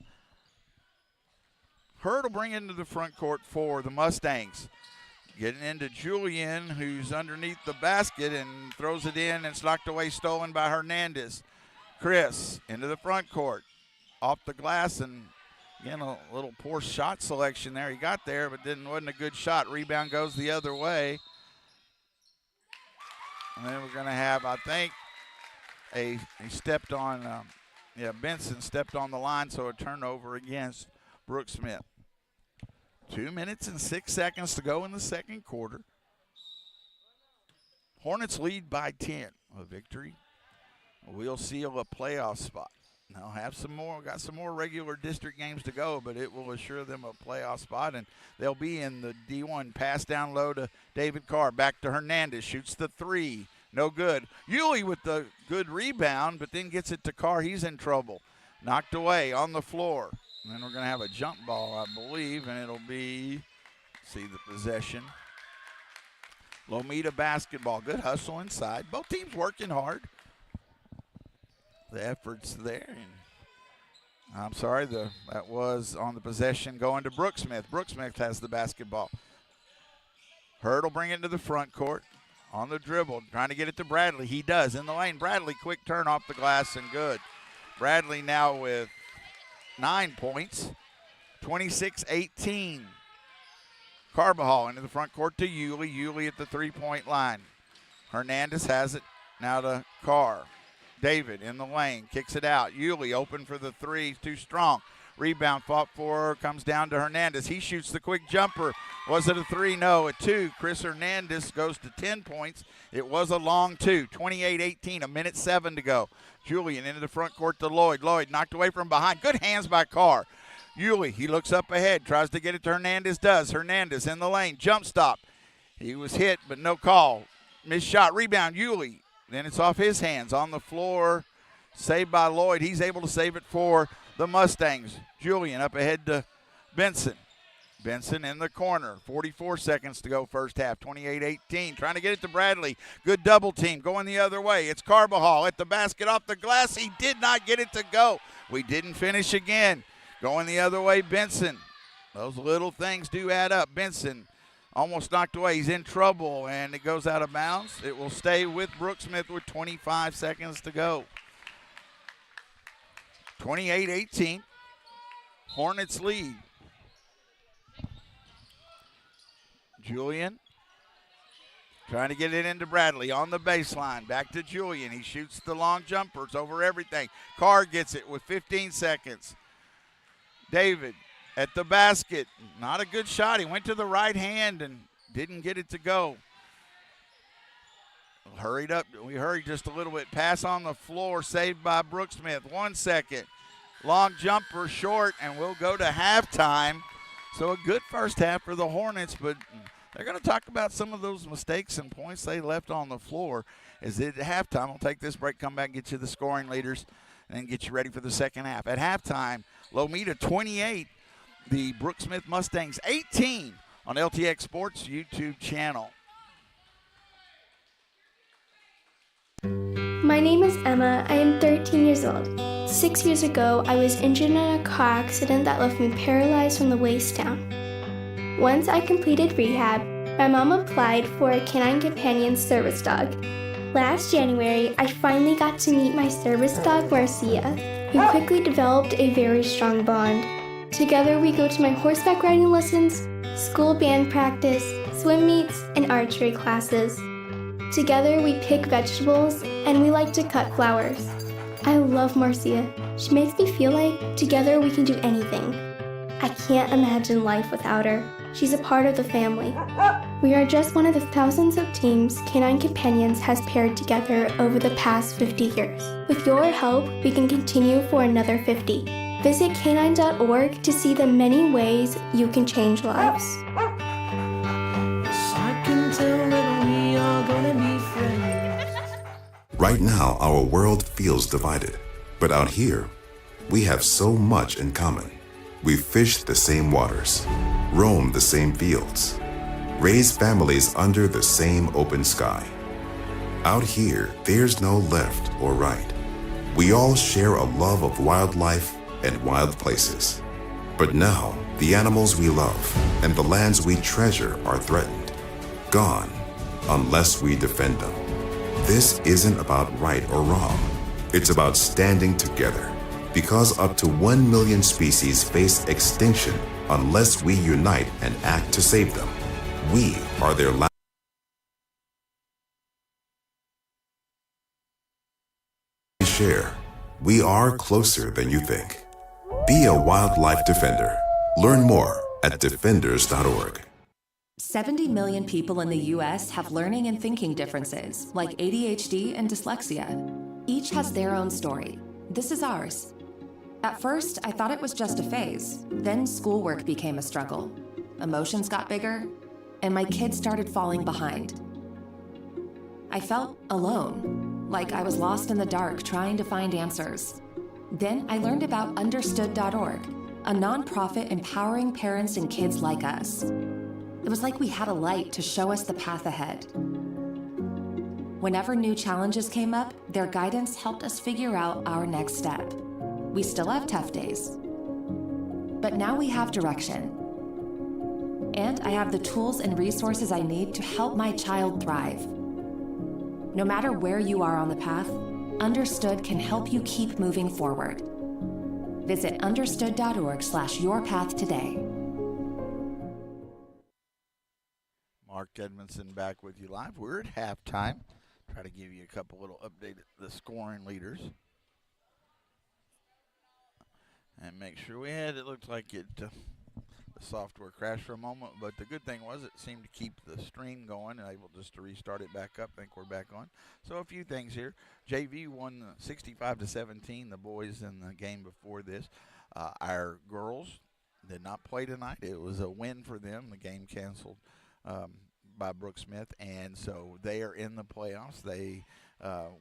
Hurd will bring it into the front court for the Mustangs. Getting into Julian, who's underneath the basket and throws it in, and it's knocked away, stolen by Hernandez. Chris into the front court, off the glass, and again a little poor shot selection there. He got there, but wasn't a good shot. Rebound goes the other way. And then we're going to have, I think, he stepped on, Benson stepped on the line, so a turnover against Brooke Smith. 2 minutes and 6 seconds to go in the second quarter. Hornets lead by 10. A victory will seal a playoff spot. They'll have got some more regular district games to go, but it will assure them a playoff spot, and they'll be in the D1. Pass down low to David Carr. Back to Hernandez. Shoots the three. No good. Yulee with the good rebound, but then gets it to Carr. He's in trouble. Knocked away on the floor. And then we're going to have a jump ball, I believe, and it'll be, see the possession. Lomita basketball. Good hustle inside. Both teams working hard. The effort's there. And I'm sorry, that was on the possession going to Brooke Smith. Brooke Smith has the basketball. Hurd will bring it to the front court. On the dribble, trying to get it to Bradley. He does in the lane. Bradley, quick turn off the glass and good. Bradley now with 9 points, 26-18. Carbajal into the front court to Yulee. Yulee at the three-point line. Hernandez has it now to Carr. David in the lane, kicks it out. Yulee open for the three, too strong. Rebound fought for, comes down to Hernandez. He shoots the quick jumper. Was it a three? No, a two. Chris Hernandez goes to 10 points. It was a long two, 28-18, a minute 7 to go. Julian into the front court to Lloyd. Lloyd knocked away from behind. Good hands by Carr. Yulee, he looks up ahead, tries to get it to Hernandez, does. Hernandez in the lane, jump stop. He was hit, but no call. Missed shot, rebound, Yulee. Then it's off his hands on the floor. Saved by Lloyd. He's able to save it for the Mustangs. Julian up ahead to Benson. Benson in the corner. 44 seconds to go first half. 28-18. Trying to get it to Bradley. Good double team going the other way. It's Carbajal at the basket off the glass. He did not get it to go. We didn't finish again. Going the other way, Benson. Those little things do add up. Benson almost knocked away. He's in trouble, and it goes out of bounds. It will stay with Brooke Smith with 25 seconds to go. 28-18. Hornets lead. Julian trying to get it into Bradley on the baseline. Back to Julian. He shoots the long jumpers over everything. Carr gets it with 15 seconds. David at the basket. Not a good shot. He went to the right hand and didn't get it to go. Hurried up. We hurried just a little bit. Pass on the floor, saved by Brooksmith. 1 second. Long jumper short, and we'll go to halftime. So a good first half for the Hornets, but they're going to talk about some of those mistakes and points they left on the floor. As at halftime, we'll take this break, come back, and get you the scoring leaders, and then get you ready for the second half. At halftime, Lomita 28, the Brooksmith Mustangs 18 on LTX Sports YouTube channel. My name is Emma. I am 13 years old. 6 years ago, I was injured in a car accident that left me paralyzed from the waist down. Once I completed rehab, my mom applied for a canine companion service dog. Last January, I finally got to meet my service dog, Marcia. We quickly developed a very strong bond. Together, we go to my horseback riding lessons, school band practice, swim meets, and archery classes. Together, we pick vegetables, and we like to cut flowers. I love Marcia. She makes me feel like together we can do anything. I can't imagine life without her. She's a part of the family. We are just one of the thousands of teams Canine Companions has paired together over the past 50 years. With your help, we can continue for another 50. Visit canine.org to see the many ways you can change lives. I can tell that we are gonna be friends. Right now, our world feels divided. But out here, we have so much in common. We fish the same waters, roam the same fields, raise families under the same open sky. Out here, there's no left or right. We all share a love of wildlife and wild places. But now, the animals we love and the lands we treasure are threatened, gone, unless we defend them. This isn't about right or wrong. It's about standing together. Because up to 1 million species face extinction unless we unite and act to save them. We are their last share. We are closer than you think. Be a wildlife defender. Learn more at defenders.org. 70 million people in the U.S. have learning and thinking differences, like ADHD and dyslexia. Each has their own story. This is ours. At first, I thought it was just a phase. Then schoolwork became a struggle. Emotions got bigger, and my kids started falling behind. I felt alone, like I was lost in the dark trying to find answers. Then I learned about Understood.org, a nonprofit empowering parents and kids like us. It was like we had a light to show us the path ahead. Whenever new challenges came up, their guidance helped us figure out our next step. We still have tough days, but now we have direction. And I have the tools and resources I need to help my child thrive. No matter where you are on the path, Understood can help you keep moving forward. Visit understood.org/yourpath today. Mark Edmondson back with you live. We're at halftime. Try to give you a couple little updates, the scoring leaders. And make sure we had, it looked like it, the software crashed for a moment, but the good thing was it seemed to keep the stream going and able just to restart it back up. I think we're back on. So a few things here. JV won 65-17, the boys in the game before this. Our girls did not play tonight. It was a win for them. The game canceled by Brooksmith, and so they are in the playoffs. They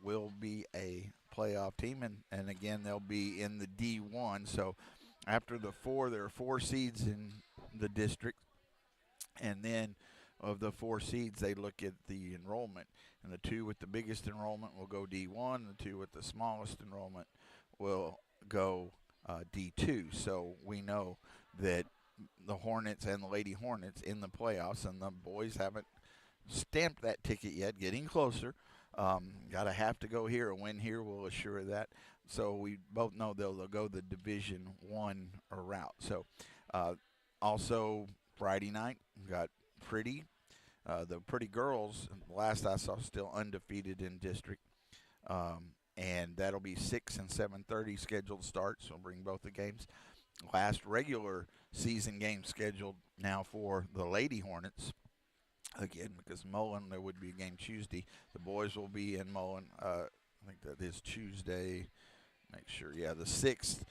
will be a playoff team, and again, they'll be in the D1. So after the four, there are 4 seeds in the district, and then of the 4 seeds, they look at the enrollment, and the 2 with the biggest enrollment will go D1, and the 2 with the smallest enrollment will go D2. So we know that the Hornets and the Lady Hornets in the playoffs, and the boys haven't stamped that ticket yet, getting closer. Got a have to go here, a win here will assure that. So we both know they'll go the Division I route. So also Friday night, we got Pretty. The Pretty girls, last I saw, still undefeated in district. And that'll be 6 and 7:30 scheduled starts. So we'll bring both the games. Last regular season game scheduled now for the Lady Hornets. again, because Mullen, there would be a game Tuesday. The boys will be in Mullen. I think that is Tuesday. Make sure, yeah, the 6th,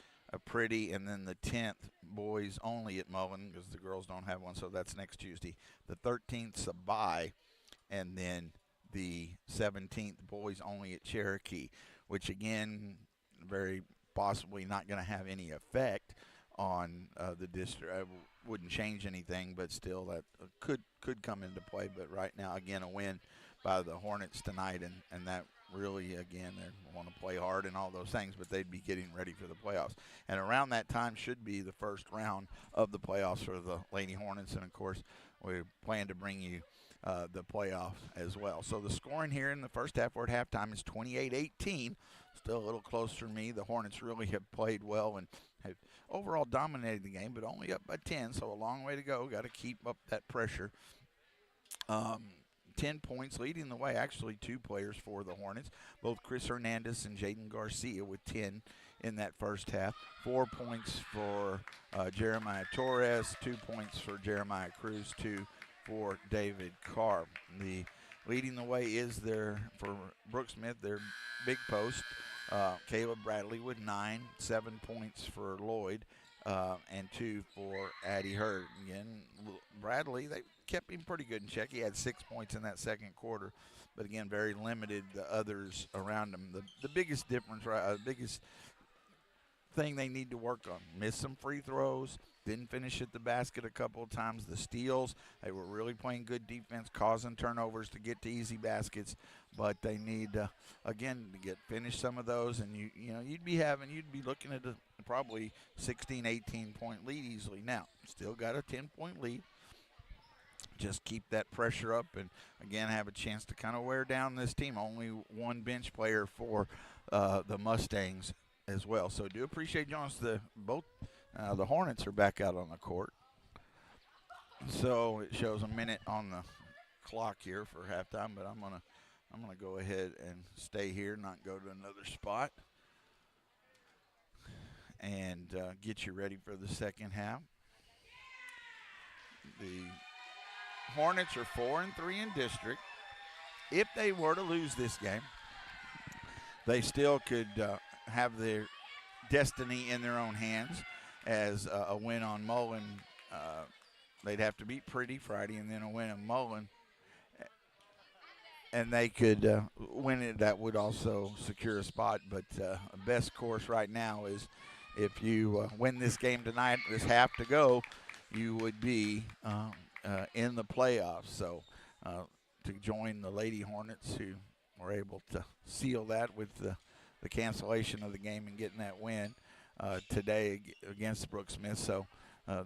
Pretty, and then the 10th, boys only at Mullen because the girls don't have one, so that's next Tuesday. The 13th's a bye, and then the 17th, boys only at Cherokee, which again, very possibly not going to have any effect on the district. I wouldn't change anything, but still that could come into play. But right now, again, a win by the Hornets tonight, and that really, again, they want to play hard and all those things, but they'd be getting ready for the playoffs. And around that time should be the first round of the playoffs for the Lady Hornets, and of course, we plan to bring you the playoff as well. So the scoring here in the first half, we're at halftime, is 28-18. Still a little closer to me. The Hornets really have played well and have overall dominated the game, but only up by 10, so a long way to go. Got to keep up that pressure. 10 points leading the way, actually 2 players for the Hornets, both Chris Hernandez and Jaden Garcia with 10 in that first half. 4 points for Jeremiah Torres, 2 points for Jeremiah Cruz, 2 for David Carr. Leading the way is for Brooke Smith, their big post, Caleb Bradley with 9, 7 points for Lloyd, and 2 for Addie Hurd. Again, Bradley, they kept him pretty good in check. He had 6 points in that second quarter, but again, very limited the others around him. The biggest difference, biggest thing they need to work on, missed some free throws, didn't finish at the basket a couple of times. The steals, they were really playing good defense, causing turnovers to get to easy baskets, but they need again to finish some of those, and you'd be looking at probably 16, 18 point lead easily. Now, still got a 10-point lead. Just keep that pressure up and, again, have a chance to kind of wear down this team. Only one bench player for the Mustangs as well. So do appreciate joining us. The Hornets are back out on the court. So it shows a minute on the clock here for halftime, but I'm gonna go ahead and stay here, not go to another spot, and get you ready for the second half. The Hornets are 4-3 in district. If they were to lose this game, they still could have their destiny in their own hands as a win on Mullen. They'd have to beat Pretty Friday and then a win on Mullen, and they could win it. That would also secure a spot, but best course right now is if you win this game tonight, this half to go, you would be in the playoffs. So to join the Lady Hornets, who were able to seal that with the cancellation of the game and getting that win today against Brooke Smith. So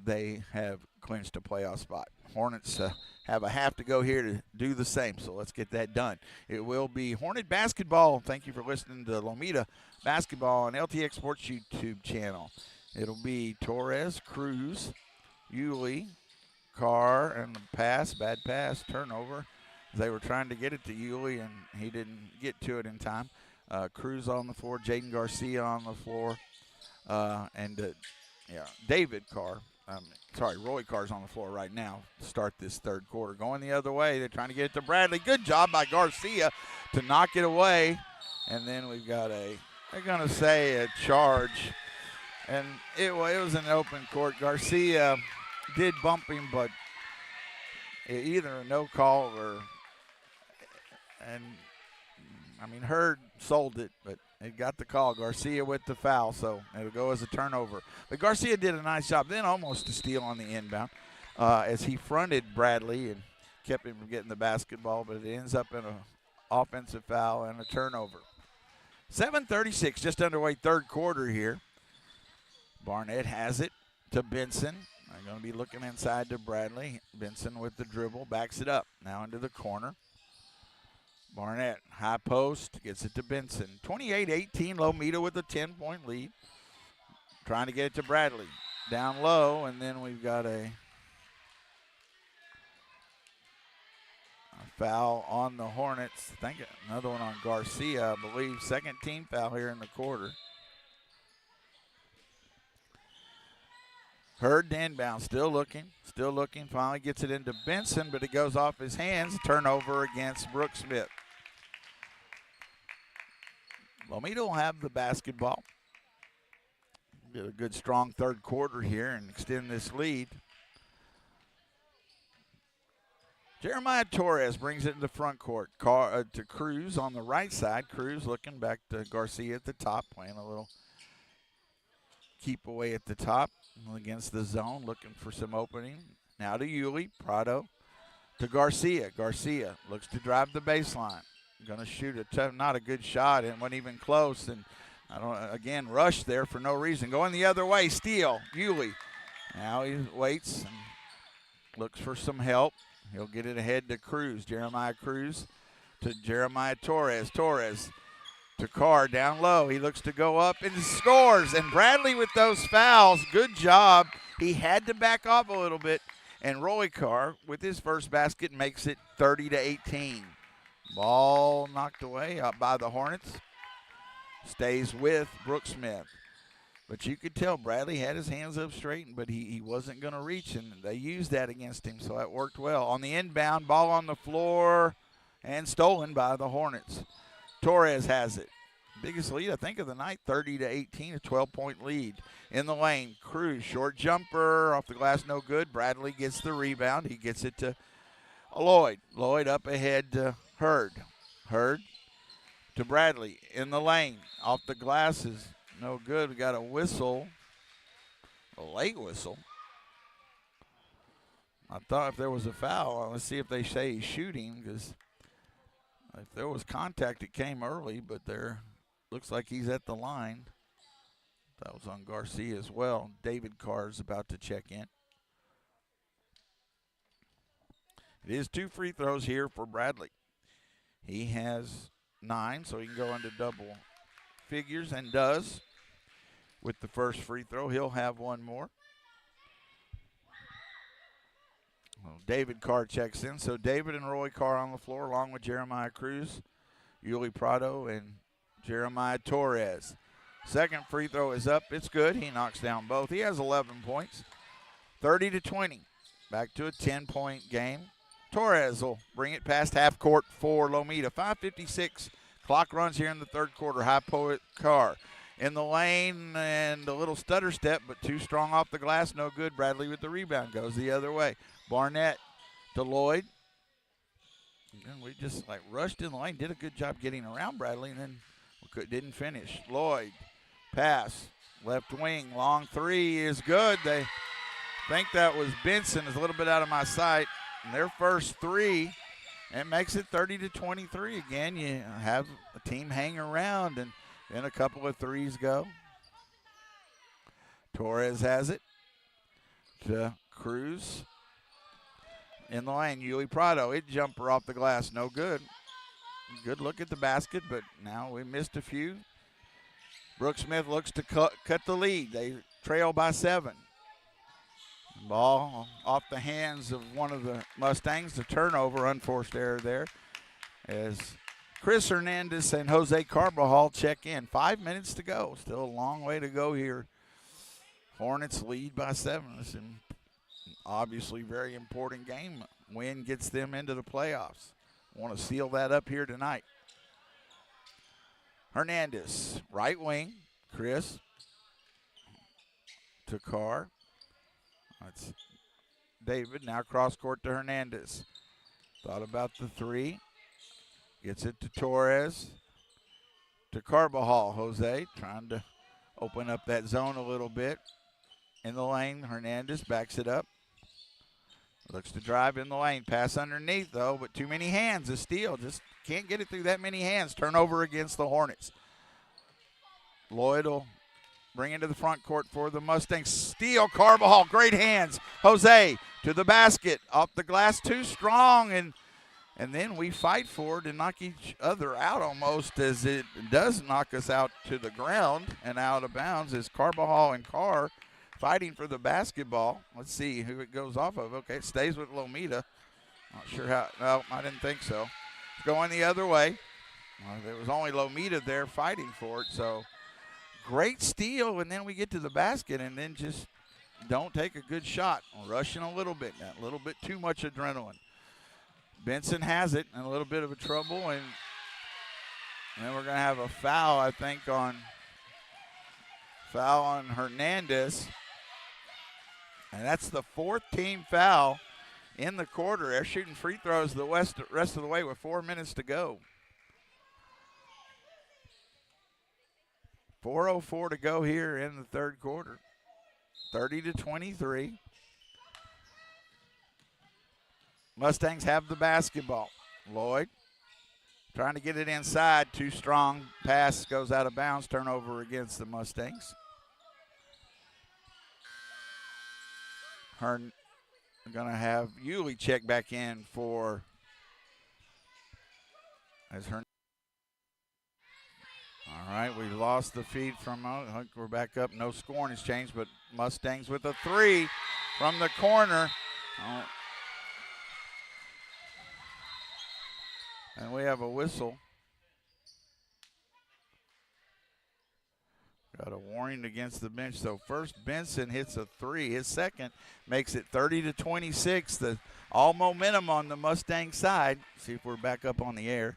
they have clinched a playoff spot. Hornets have a half to go here to do the same, so let's get that done. It will be Hornet basketball. Thank you for listening to Lomita Basketball on LTX Sports YouTube channel. It'll be Torres, Cruz, Yulee, Carr, and the pass, bad pass, turnover. They were trying to get it to Yulee, and he didn't get to it in time. Cruz on the floor, Jaden Garcia on the floor, and David Carr. Roy Carr's on the floor right now to start this third quarter. Going the other way, they're trying to get it to Bradley. Good job by Garcia to knock it away. And then we've got they're going to say a charge. And it was an open court. Garcia did bump him, but either a no call Hurd sold it, but it got the call. Garcia with the foul, so it'll go as a turnover. But Garcia did a nice job, then almost a steal on the inbound as he fronted Bradley and kept him from getting the basketball, but it ends up in an offensive foul and a turnover. 7:36, just underway third quarter here. Barnett has it to Benson. They're going to be looking inside to Bradley. Benson with the dribble, backs it up. Now into the corner. Barnett, high post, gets it to Benson. 28-18, Lomita with a 10-point lead. Trying to get it to Bradley. Down low, and then we've got a foul on the Hornets. I think another one on Garcia, I believe. Second team foul here in the quarter. Hurd to inbound, still looking. Finally gets it into Benson, but it goes off his hands. Turnover against Brooke Smith. Lomita will have the basketball. Get a good, strong third quarter here and extend this lead. Jeremiah Torres brings it in the front court. To Cruz on the right side. Cruz looking back to Garcia at the top, playing a little keep away at the top against the zone, looking for some opening. Now to Yulee. Prado to Garcia. Garcia looks to drive the baseline. Going to shoot not a good shot, and wasn't even close. And again, rush there for no reason. Going the other way, steal. Yulee. Now he waits and looks for some help. He'll get it ahead to Cruz. Jeremiah Cruz to Jeremiah Torres. Torres to Carr down low. He looks to go up and scores. And Bradley with those fouls. Good job. He had to back off a little bit. And Roy Carr with his first basket makes it 30-18. Ball knocked away up by the Hornets. Stays with Brooke Smith. But you could tell Bradley had his hands up straight, but he wasn't going to reach, and they used that against him, so that worked well. On the inbound, ball on the floor, and stolen by the Hornets. Torres has it. Biggest lead, I think, of the night, 30-18, a 12-point lead. In the lane, Cruz, short jumper, off the glass, no good. Bradley gets the rebound. He gets it to Lloyd. Lloyd up ahead to Hurd. Hurd to Bradley. In the lane, off the glasses. No good. We got a whistle, a late whistle. I thought if there was a foul, let's see if they say he's shooting, because if there was contact, it came early, but there looks like he's at the line. That was on Garcia as well. David Carr is about to check in. It is 2 free throws here for Bradley. He has 9, so he can go into double figures, and does. With the first free throw, he'll have one more. Well, David Carr checks in. So David and Roy Carr on the floor, along with Jeremiah Cruz, Yulee Prado, and Jeremiah Torres. Second free throw is up. It's good. He knocks down both. He has 11 points. 30-20. Back to a 10-point game. Torres will bring it past half court for Lomita. 5:56. Clock runs here in the third quarter. High Poet Carr in the lane, and a little stutter step, but too strong off the glass. No good. Bradley with the rebound. Goes the other way. Barnett to Lloyd. And we just rushed in the lane. Did a good job getting around Bradley, and then didn't finish. Lloyd. Pass. Left wing. Long three is good. They think that was Benson. Is a little bit out of my sight. And their first three. And makes it 30-23 again. You have a team hang around, and then a couple of threes go. Torres has it to Cruz. In the lane, Yulee Prado. It jumper off the glass, no good. Good look at the basket, but now we missed a few. Brooke Smith looks to cut the lead. They trail by 7. Ball off the hands of one of the Mustangs. The turnover, unforced error there, as Chris Hernandez and Jose Carbajal check in. 5 minutes to go. Still a long way to go here. Hornets lead by 7. It's an obviously very important game. Win gets them into the playoffs. Want to seal that up here tonight. Hernandez, right wing. Chris to Carr. That's David. Now cross court to Hernandez. Thought about the three. Gets it to Torres. To Carbajal. Jose trying to open up that zone a little bit. In the lane, Hernandez backs it up. Looks to drive in the lane. Pass underneath, though, but too many hands. A steal. Just can't get it through that many hands. Turnover against the Hornets. Lloyd will bring it to the front court for the Mustangs. Steal, Carbajal, great hands. Jose to the basket. Off the glass, too strong. And then we fight for it and knock each other out almost, as it does knock us out to the ground and out of bounds, as Carbajal and Carr fighting for the basketball. Let's see who it goes off of. Okay, it stays with Lomita. Not sure how. No, I didn't think so. It's going the other way. There was only Lomita there fighting for it. So great steal, and then we get to the basket, and then just don't take a good shot. Rushing a little bit, a little bit too much adrenaline. Benson has it in a little bit of a trouble, and then we're going to have a foul, I think, on Hernandez. And that's the fourth team foul in the quarter. They're shooting free throws the rest of the way with 4 minutes to go. 4:04 to go here in the third quarter. 30-23. Mustangs have the basketball. Lloyd trying to get it inside. Too strong. Pass goes out of bounds. Turnover against the Mustangs. Hearn going to have Yulee check back in for as Hearn. All right, we lost the feed from we're back up. No scoring has changed, but Mustangs with a three from the corner. Oh. And we have a whistle. Got a warning against the bench. So first Benson hits a three. His second makes it 30-26. All momentum on the Mustang side. See if we're back up on the air.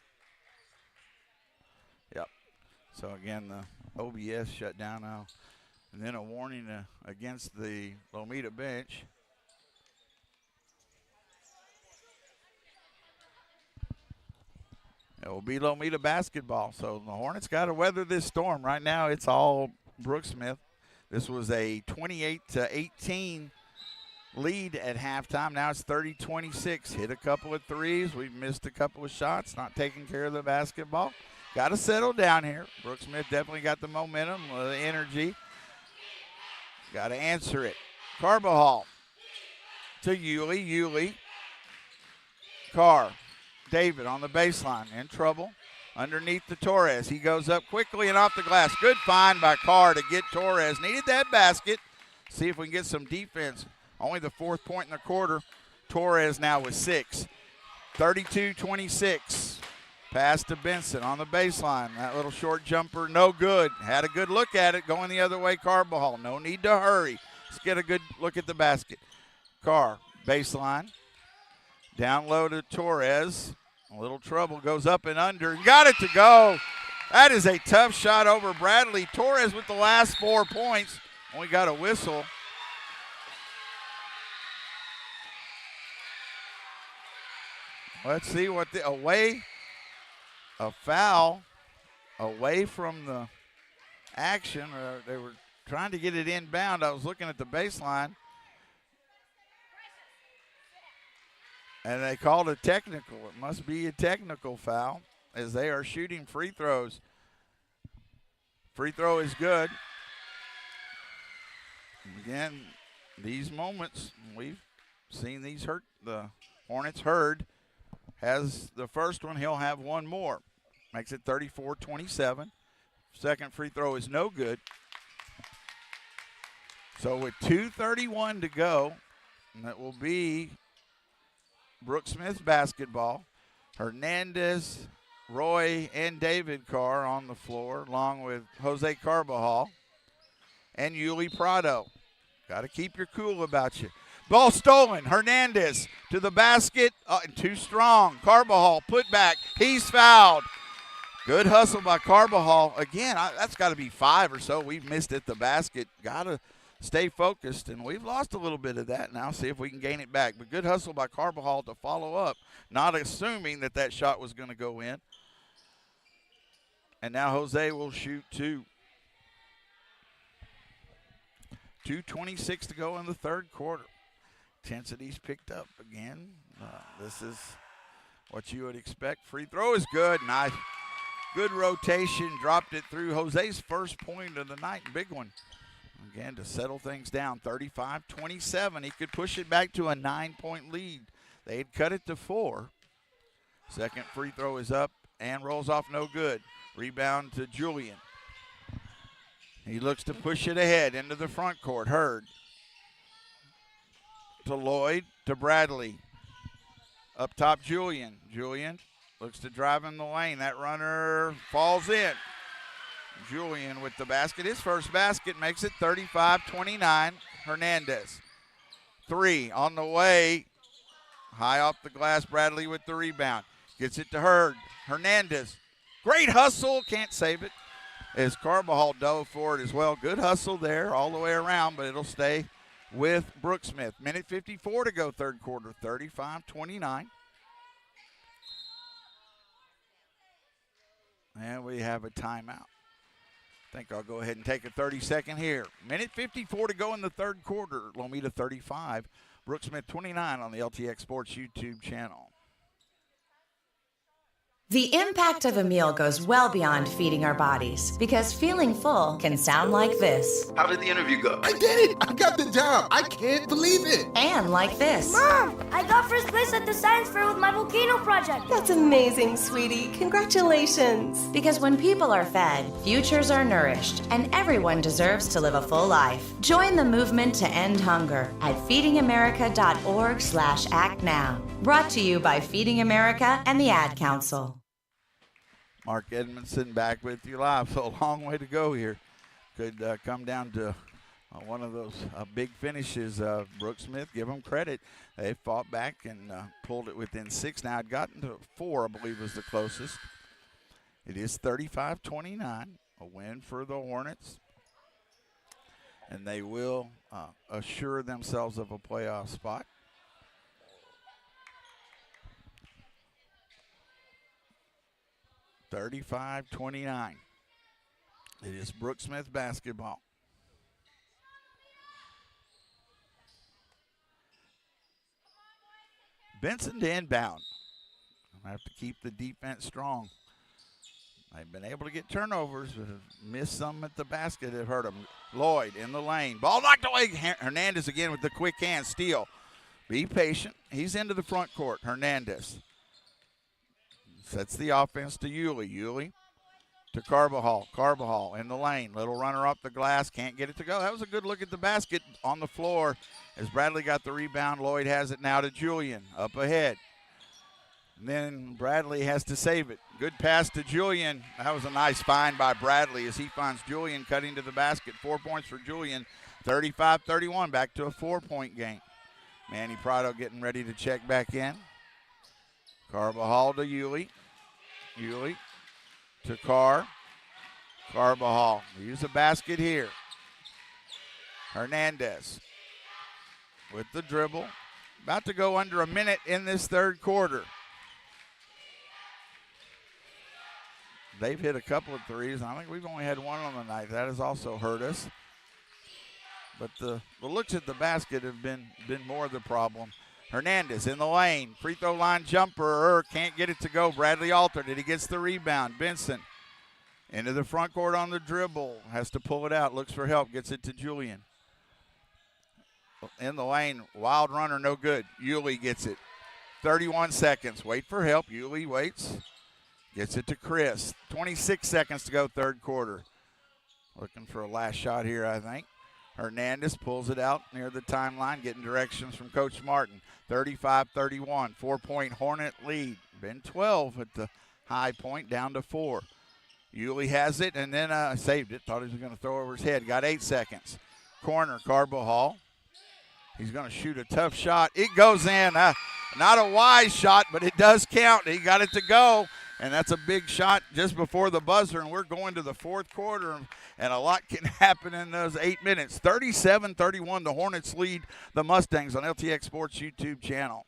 Yep. So again, the OBS shut down now. And then a warning against the Lomita bench. It will be Lomita basketball. So the Hornets got to weather this storm. Right now it's all Brooksmith. This was a 28-18 lead at halftime. Now it's 30-26. Hit a couple of threes. We've missed a couple of shots. Not taking care of the basketball. Got to settle down here. Brooksmith definitely got the momentum, the energy. Got to answer it. Carbajal to Yulee. Yulee. Carr. David on the baseline, in trouble. Underneath to Torres. He goes up quickly and off the glass. Good find by Carr to get Torres. Needed that basket. See if we can get some defense. Only the fourth point in the quarter. Torres now with 6. 32-26. Pass to Benson on the baseline. That little short jumper, no good. Had a good look at it. Going the other way, Carbajal. No need to hurry. Let's get a good look at the basket. Carr, baseline. Down low to Torres. A little trouble, goes up and under. Got it to go. That is a tough shot over Bradley. Torres with the last 4 points. Only got a whistle. Let's see what a foul away from the action. They were trying to get it inbound. I was looking at the baseline. And they called a technical. It must be a technical foul as they are shooting free throws. Free throw is good. Again, these moments, we've seen these hurt. The Hornets Hurd has the first one. He'll have one more. Makes it 34-27. Second free throw is no good. So with 2:31 to go, and that will be Brooksmith's basketball. Hernandez, Roy, and David Carr on the floor, along with Jose Carbajal and Yulee Prado. Got to keep your cool about you. Ball stolen. Hernandez to the basket. Too strong. Carbajal put back. He's fouled. Good hustle by Carbajal. Again, that's got to be 5 or so. We've missed at the basket. Got to stay focused, and we've lost a little bit of that now. See if we can gain it back. But good hustle by Carbajal to follow up, not assuming that shot was going to go in. And now Jose will shoot 2. 2:26 to go in the third quarter. Intensity's picked up again. This is what you would expect. Free throw is good. Nice. Good rotation. Dropped it through. Jose's first point of the night. Big one. Again, to settle things down, 35-27. He could push it back to a 9-point lead. They'd cut it to 4. Second free throw is up and rolls off no good. Rebound to Julian. He looks to push it ahead into the front court. Hurd to Lloyd to Bradley. Up top, Julian. Julian looks to drive in the lane. That runner falls in. Julian with the basket. His first basket makes it 35-29. Hernandez. 3 on the way. High off the glass, Bradley with the rebound. Gets it to Hurd. Hernandez. Great hustle, can't save it. As Carbajal dove for it as well. Good hustle there all the way around, but it'll stay with Brooksmith. Minute 54 to go third quarter, 35-29. And we have a timeout. I think I'll go ahead and take a 30-second here. Minute 54 to go in the third quarter. Lomita 35, Brooksmith 29 on the LTX Sports YouTube channel. The impact of a meal goes well beyond feeding our bodies, because feeling full can sound like this. How did the interview go? I did it! I got the job! I can't believe it! And like this. Mom, I got first place at the science fair with my volcano project. That's amazing, sweetie. Congratulations. Because when people are fed, futures are nourished, and everyone deserves to live a full life. Join the movement to end hunger at feedingamerica.org/actnow. Brought to you by Feeding America and the Ad Council. Mark Edmondson back with you live. So a long way to go here. Could come down to one of those big finishes. Brooksmith, give them credit. They fought back and pulled it within 6. Now, I'd gotten to 4, I believe, was the closest. It is 35-29, a win for the Hornets. And they will assure themselves of a playoff spot. (35-29). It is Brooksmith basketball. Benson to inbound. I have to keep the defense strong. They've been able to get turnovers, but have missed some at the basket. Have hurt them. Lloyd in the lane. Ball knocked away. Hernandez again with the quick hand steal. Be patient. He's into the front court. Hernandez sets the offense to Yulee. Yulee to Carbajal. Carbajal in the lane. Little runner up the glass. Can't get it to go. That was a good look at the basket on the floor as Bradley got the rebound. Lloyd has it now to Julian. Up ahead. And then Bradley has to save it. Good pass to Julian. That was a nice find by Bradley as he finds Julian cutting to the basket. 4 points for Julian. 35-31. Back to a 4-point game. Manny Prado getting ready to check back in. Carbajal to Yulee. Yulee to Carbajal. Use a basket here. Hernandez with the dribble. About to go under a minute in this third quarter. They've hit a couple of threes. I think we've only had one on the night. That has also hurt us. But the looks at the basket have been more the problem. Hernandez in the lane. Free throw line jumper. Can't get it to go. Bradley altered it. He gets the rebound. Benson into the front court on the dribble. Has to pull it out. Looks for help. Gets it to Julian. In the lane. Wild runner. No good. Yulee gets it. 31 seconds. Wait for help. Yulee waits. Gets it to Chris. 26 seconds to go third quarter. Looking for a last shot here, I think. Hernandez pulls it out near the timeline, getting directions from Coach Martin. 35-31, 4-point Hornet lead. Been 12 at the high point, down to 4. Yulee has it and then saved it. Thought he was going to throw over his head. Got 8 seconds. Corner, Carbajal. He's going to shoot a tough shot. It goes in. Not a wise shot, but it does count. He got it to go. And that's a big shot just before the buzzer, and we're going to the fourth quarter, and a lot can happen in those 8 minutes. 37-31, the Hornets lead the Mustangs on LTX Sports YouTube channel.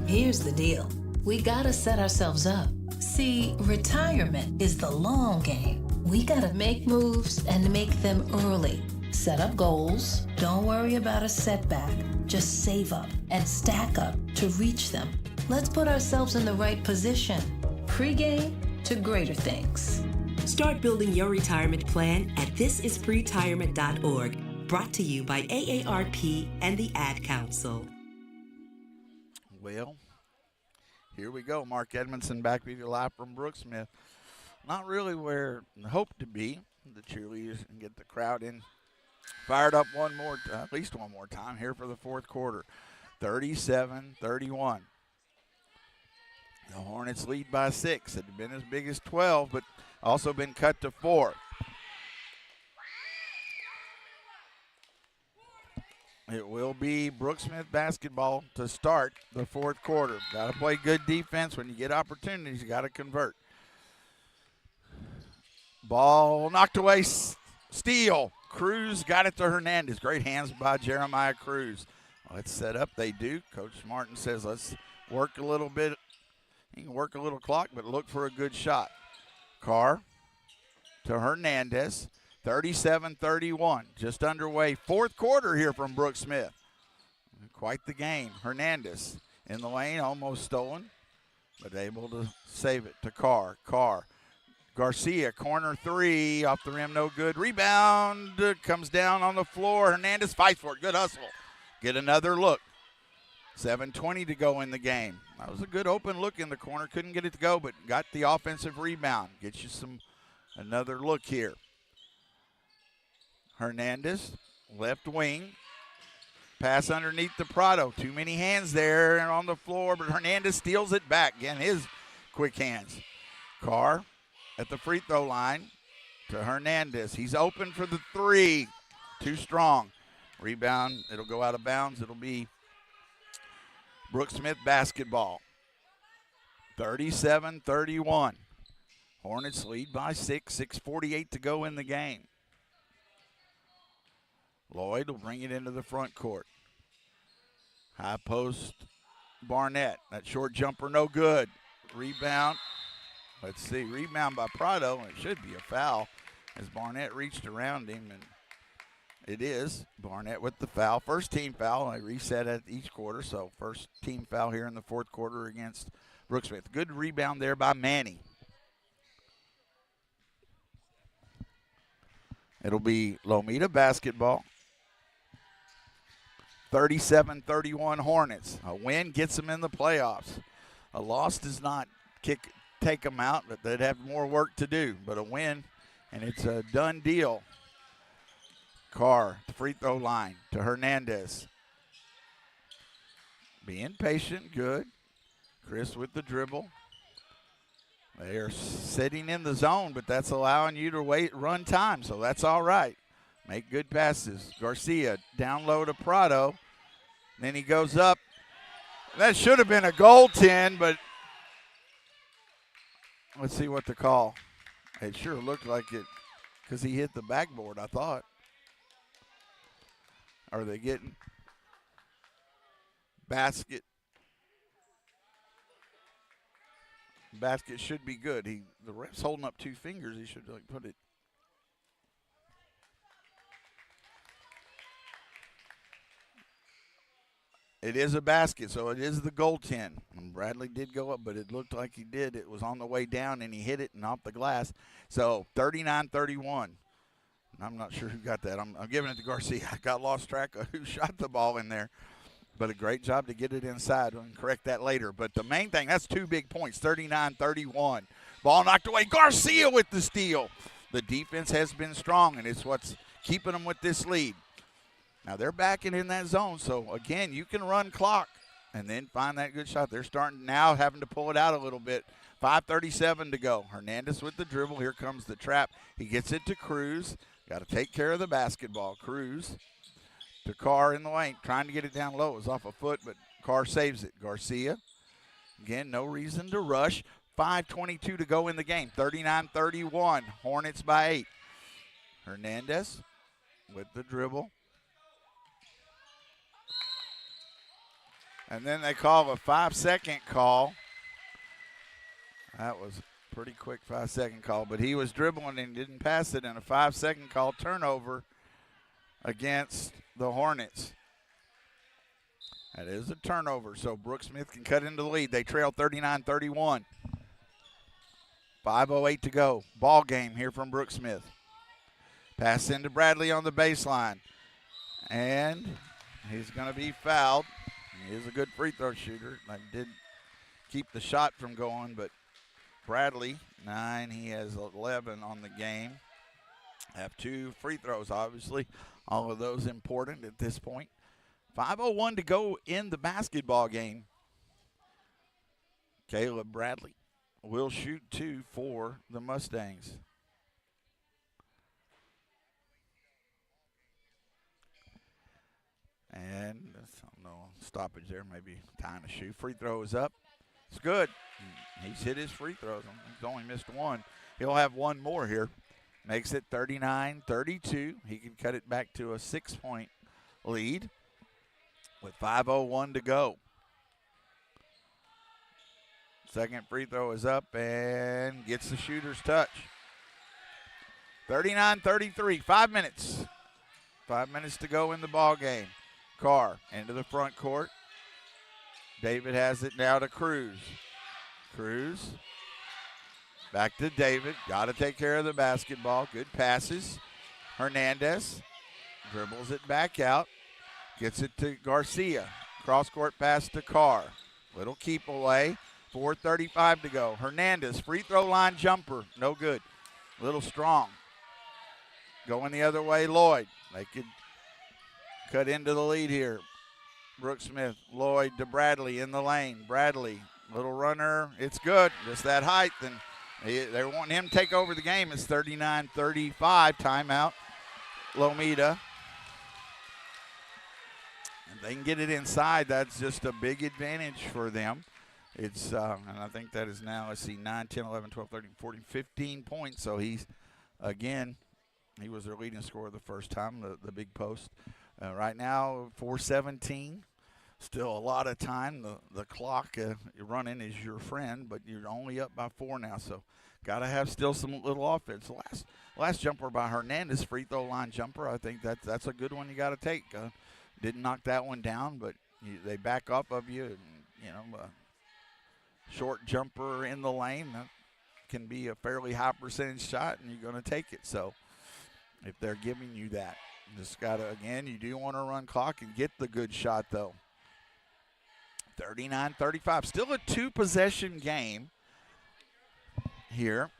Here's the deal. We gotta set ourselves up. See, retirement is the long game. We gotta make moves and make them early. Set up goals. Don't worry about a setback. Just save up and stack up to reach them. Let's put ourselves in the right position. Pre-game to greater things. Start building your retirement plan at thisispretirement.org. Brought to you by AARP and the Ad Council. Well, here we go. Mark Edmondson back with you live from Brooksmith. Not really where I hoped to be. The cheerleaders can get the crowd in. Fired up at least one more time here for the fourth quarter. 37-31. The Hornets lead by 6. It had been as big as 12, but also been cut to 4. It will be Brooksmith basketball to start the fourth quarter. Got to play good defense. When you get opportunities, you got to convert. Ball knocked away, steal. Cruz got it to Hernandez. Great hands by Jeremiah Cruz. Let's set up. They do. Coach Martin says let's work a little bit. You can work a little clock, but look for a good shot. Carr to Hernandez. 37-31. Just underway. Fourth quarter here from Brooksmith. Quite the game. Hernandez in the lane, almost stolen, but able to save it to Carr. Carr. Garcia, corner three, off the rim, no good. Rebound, comes down on the floor. Hernandez fights for it. Good hustle. Get another look. 7:20 to go in the game. That was a good open look in the corner. Couldn't get it to go, but got the offensive rebound. Gets you another look here. Hernandez, left wing. Pass underneath the Prado. Too many hands there and on the floor, but Hernandez steals it back. Again, his quick hands. Carr at the free throw line to Hernandez. He's open for the three. Too strong. Rebound. It'll go out of bounds. It'll be Brooksmith basketball. 37-31. Hornets lead by 6. 6:48 to go in the game. Lloyd will bring it into the front court. High post, Barnett. That short jumper, no good. Rebound. Let's see. Rebound by Prado, and it should be a foul as Barnett reached around him, and it is. Barnett with the foul. First team foul. I reset at each quarter, so first team foul here in the fourth quarter against Brooksmith. Good rebound there by Manny. It'll be Lomita basketball. 37-31 Hornets. A win gets them in the playoffs. A loss does not take them out, but they'd have more work to do. But a win, and it's a done deal. Carr, the free throw line to Hernandez. Being patient, good. Chris with the dribble. They are sitting in the zone, but that's allowing you to run time, so that's all right. Make good passes. Garcia down low to Prado. Then he goes up. That should have been a goaltend, but let's see what the call. It sure looked like it because he hit the backboard, I thought. Are they getting basket? Basket should be good. The ref's holding up two fingers. He should put it. It is a basket, so it is the goaltend. And Bradley did go up, but it looked like he did. It was on the way down, and he hit it and off the glass. So 39-31. I'm not sure who got that. I'm giving it to Garcia. I got lost track of who shot the ball in there. But a great job to get it inside. We'll correct that later. But the main thing, that's 2 big points, 39-31. Ball knocked away. Garcia with the steal. The defense has been strong, and it's what's keeping them with this lead. Now, they're backing in that zone, so, again, you can run clock and then find that good shot. They're starting now having to pull it out a little bit. 5:37 to go. Hernandez with the dribble. Here comes the trap. He gets it to Cruz. Got to take care of the basketball. Cruz to Carr in the lane, trying to get it down low. It was off a foot, but Carr saves it. Garcia, again, no reason to rush. 5:22 to go in the game. 39-31. Hornets by 8. Hernandez with the dribble. And then they call a 5-second call. That was a pretty quick 5-second call, but he was dribbling and didn't pass it, and a 5-second call turnover against the Hornets. That is a turnover, so Brooksmith can cut into the lead. They trail 39-31. 5:08 to go. Ball game here from Brooksmith. Pass into Bradley on the baseline. And he's going to be fouled. He is a good free throw shooter. I did keep the shot from going, but Bradley, 9, he has 11 on the game. Have 2 free throws, obviously. All of those important at this point. 5:01 to go in the basketball game. Caleb Bradley will shoot 2 for the Mustangs. No stoppage there. Maybe tying a shoe. Free throw is up. It's good. He's hit his free throws. He's only missed one. He'll have one more here. Makes it 39-32. He can cut it back to a 6-point lead with 5:01 to go. Second free throw is up and gets the shooter's touch. 39-33, 5 minutes. 5 minutes to go in the ball game. Carr into the front court. David has it now to Cruz. Cruz back to David. Got to take care of the basketball. Good passes. Hernandez dribbles it back out. Gets it to Garcia. Cross-court pass to Carr. Little keep away. 4:35 to go. Hernandez, free throw line jumper. No good. Little strong. Going the other way, Lloyd. They could cut into the lead here. Brooks Smith, Lloyd to Bradley in the lane. Bradley, little runner. It's good. Just that height. And they're wanting him to take over the game. It's 39-35. Timeout. Lomita. If they can get it inside, that's just a big advantage for them. It's and I think that is now, let's see, 9, 10, 11, 12, 13, 14, 15 points. So he's, again, he was their leading scorer the first time, the big post. Right now, 4:17. Still a lot of time. The clock running is your friend, but you're only up by 4 now. So got to have still some little offense. Last jumper by Hernandez, free throw line jumper. I think that's a good one you got to take. Didn't knock that one down, but they back up of you. And, short jumper in the lane, that can be a fairly high percentage shot, and you're going to take it. So if they're giving you that, just got to, again, you do want to run clock and get the good shot, though. 39-35. Still a 2-possession game here,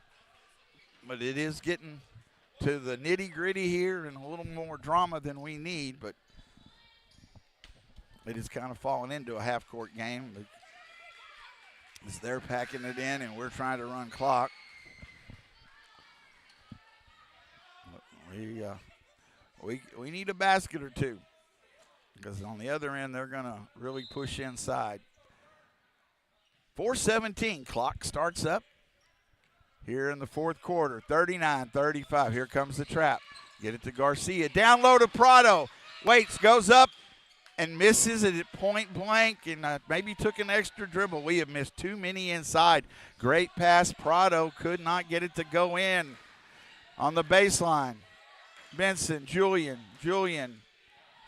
but it is getting to the nitty-gritty here and a little more drama than we need, but it is kind of fallen into a half-court game. As they're packing it in and we're trying to run clock. We need a basket or two, because on the other end they're going to really push inside. 4:17, clock starts up here in the fourth quarter. 39-35. Here comes the trap. Get it to Garcia. Down low to Prado. Waits, goes up and misses it at point blank, and maybe took an extra dribble. We have missed too many inside. Great pass. Prado could not get it to go in on the baseline. Benson, Julian,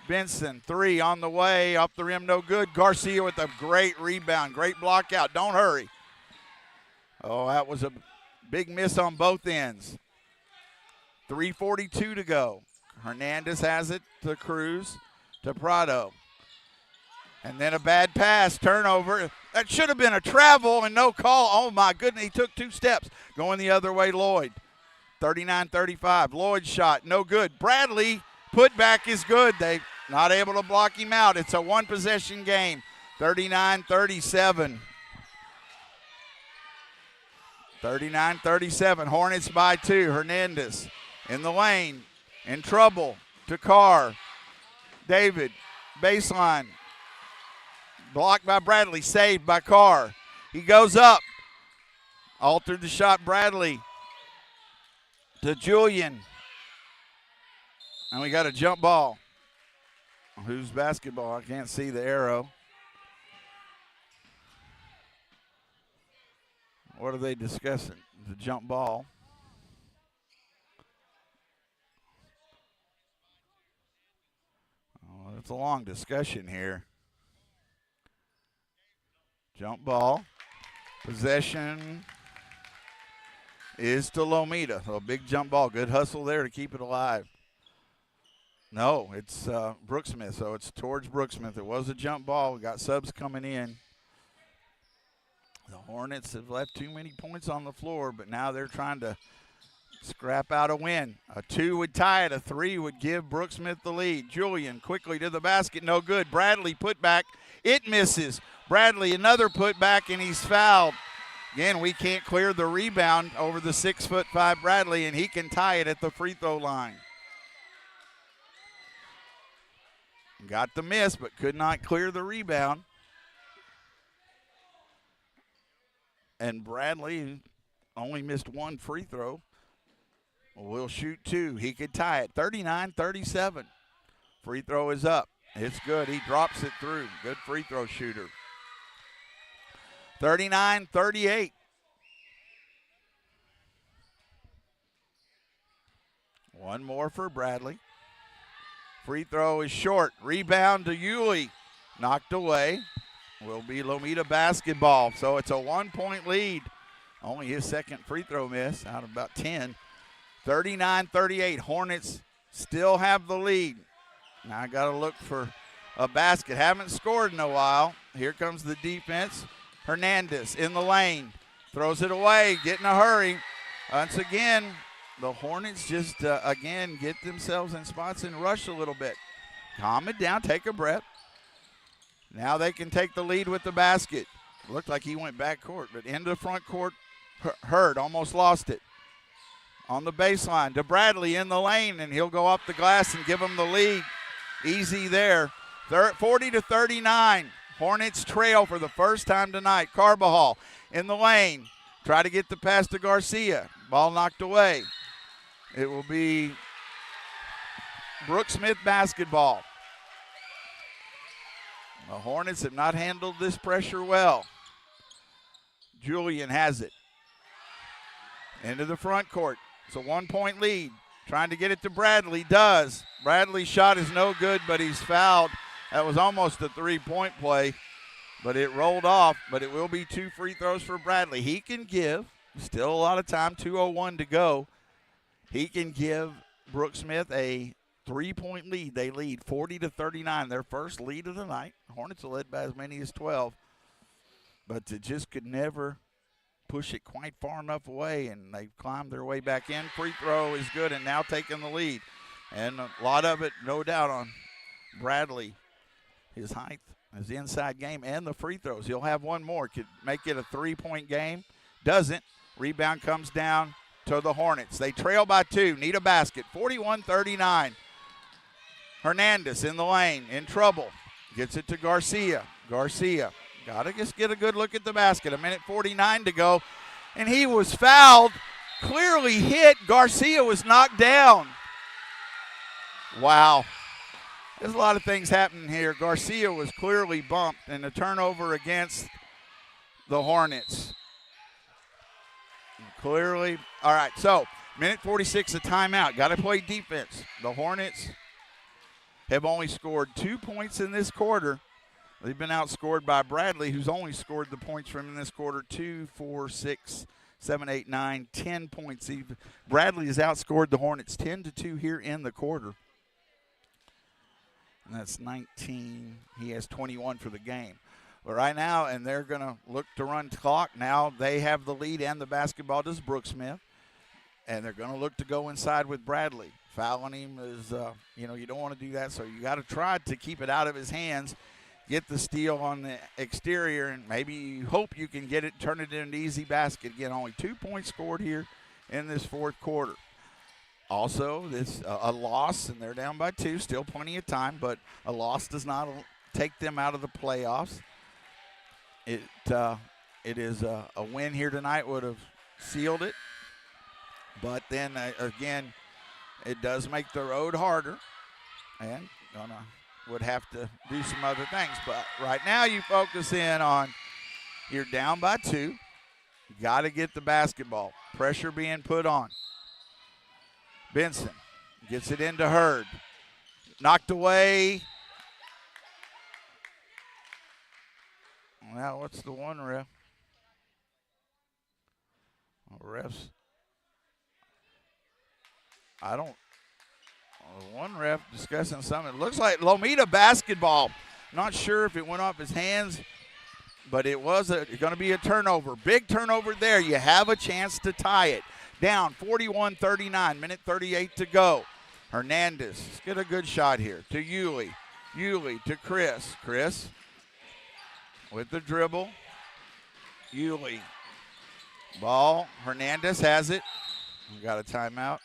Benson, 3 on the way, off the rim, no good. Garcia with a great rebound, great block out. Don't hurry. Oh, that was a big miss on both ends. 3:42 to go. Hernandez has it to Cruz, to Prado. And then a bad pass, turnover. That should have been a travel and no call. Oh, my goodness, he took 2 steps. Going the other way, Lloyd. 39-35. Lloyd's shot, no good. Bradley, putback is good. They not able to block him out. It's a 1-possession game. 39-37. 39-37. Hornets by 2. Hernandez in the lane, in trouble, to Carr. David, baseline. Blocked by Bradley, saved by Carr. He goes up. Altered the shot, Bradley. To Julian. And we got a jump ball. Who's basketball? I can't see the arrow. What are they discussing? The jump ball. Oh, it's a long discussion here. Jump ball. Possession is to Lomita. So a big jump ball. Good hustle there to keep it alive. No, it's Brooksmith, so it's towards Brooksmith. It was a jump ball. We got subs coming in. The Hornets have left too many points on the floor, but now they're trying to scrap out a win. A 2 would tie it. A 3 would give Brooksmith the lead. Julian quickly to the basket. No good. Bradley put back. It misses. Bradley another put back, and he's fouled. Again, we can't clear the rebound over the 6'5" Bradley, and he can tie it at the free throw line. Got the miss, but could not clear the rebound. And Bradley only missed one free throw. Will shoot two. He could tie it. 39-37. Free throw is up. It's good. He drops it through. Good free throw shooter. 39-38. One more for Bradley. Free throw is short. Rebound to Yulee. Knocked away. Will be Lomita basketball. So it's a 1-point lead. Only his second free throw miss out of about 10. 39-38. Hornets still have the lead. Now I got to look for a basket. Haven't scored in a while. Here comes the defense. Hernandez in the lane. Throws it away. Get in a hurry. Once again, the Hornets just, again, get themselves in spots and rush a little bit. Calm it down. Take a breath. Now they can take the lead with the basket. Looked like he went back court, but into the front court. Hurd almost lost it. On the baseline to Bradley in the lane, and he'll go up the glass and give them the lead. Easy there. 40-39. Hornets trail for the first time tonight. Carbajal in the lane. Try to get the pass to Garcia. Ball knocked away. It will be Brooks Smith basketball. The Hornets have not handled this pressure well. Julian has it. Into the front court. It's a 1-point lead. Trying to get it to Bradley. Does. Bradley's shot is no good, but he's fouled. That was almost a 3-point play, but it rolled off. But it will be 2 free throws for Bradley. He can give. Still a lot of time. 2:01 to go. He can give Brooks Smith a 3-point lead. They lead 40-39. Their first lead of the night. Hornets are led by as many as 12. But they just could never push it quite far enough away, and they've climbed their way back in. Free throw is good, and now taking the lead. And a lot of it, no doubt, on Bradley. His height, his inside game, and the free throws. He'll have one more. Could make it a 3-point game. Doesn't. Rebound comes down to the Hornets. They trail by 2. Need a basket. 41-39. Hernandez in the lane. In trouble. Gets it to Garcia. Garcia. Got to just get a good look at the basket. 1:49 to go. And he was fouled. Clearly hit. Garcia was knocked down. Wow. There's a lot of things happening here. Garcia was clearly bumped, and a turnover against the Hornets. Clearly. All right, so 1:46, a timeout. Got to play defense. The Hornets have only scored 2 points in this quarter. They've been outscored by Bradley, who's only scored the points from in this quarter 2, 4, 6, 7, 8, 9, 10 points. Bradley has outscored the Hornets 10-2 here in the quarter. And that's 19. He has 21 for the game. But right now, and they're going to look to run clock. Now they have the lead, and the basketball does Brooks Smith. And they're going to look to go inside with Bradley. Fouling him is, you don't want to do that, so you got to try to keep it out of his hands. Get the steal on the exterior, and maybe you hope you can get it, turn it into an easy basket. Again, only 2 points scored here in this fourth quarter. Also, this a loss, and they're down by 2. Still plenty of time, but a loss does not take them out of the playoffs. It is a win here tonight would have sealed it. But then, again, it does make the road harder, and would have to do some other things. But right now you focus in on you're down by 2. Got to get the basketball. Pressure being put on. Benson gets it into Hurd. Knocked away. Now what's the one ref? Refs. One ref discussing something. It looks like Lomita basketball. Not sure if it went off his hands, but it was going to be a turnover. Big turnover there. You have a chance to tie it. Down 41-39, 1:38 to go. Hernandez, let's get a good shot here to Yulee. Yulee to Chris. Chris with the dribble. Yulee. Ball. Hernandez has it. We got a timeout.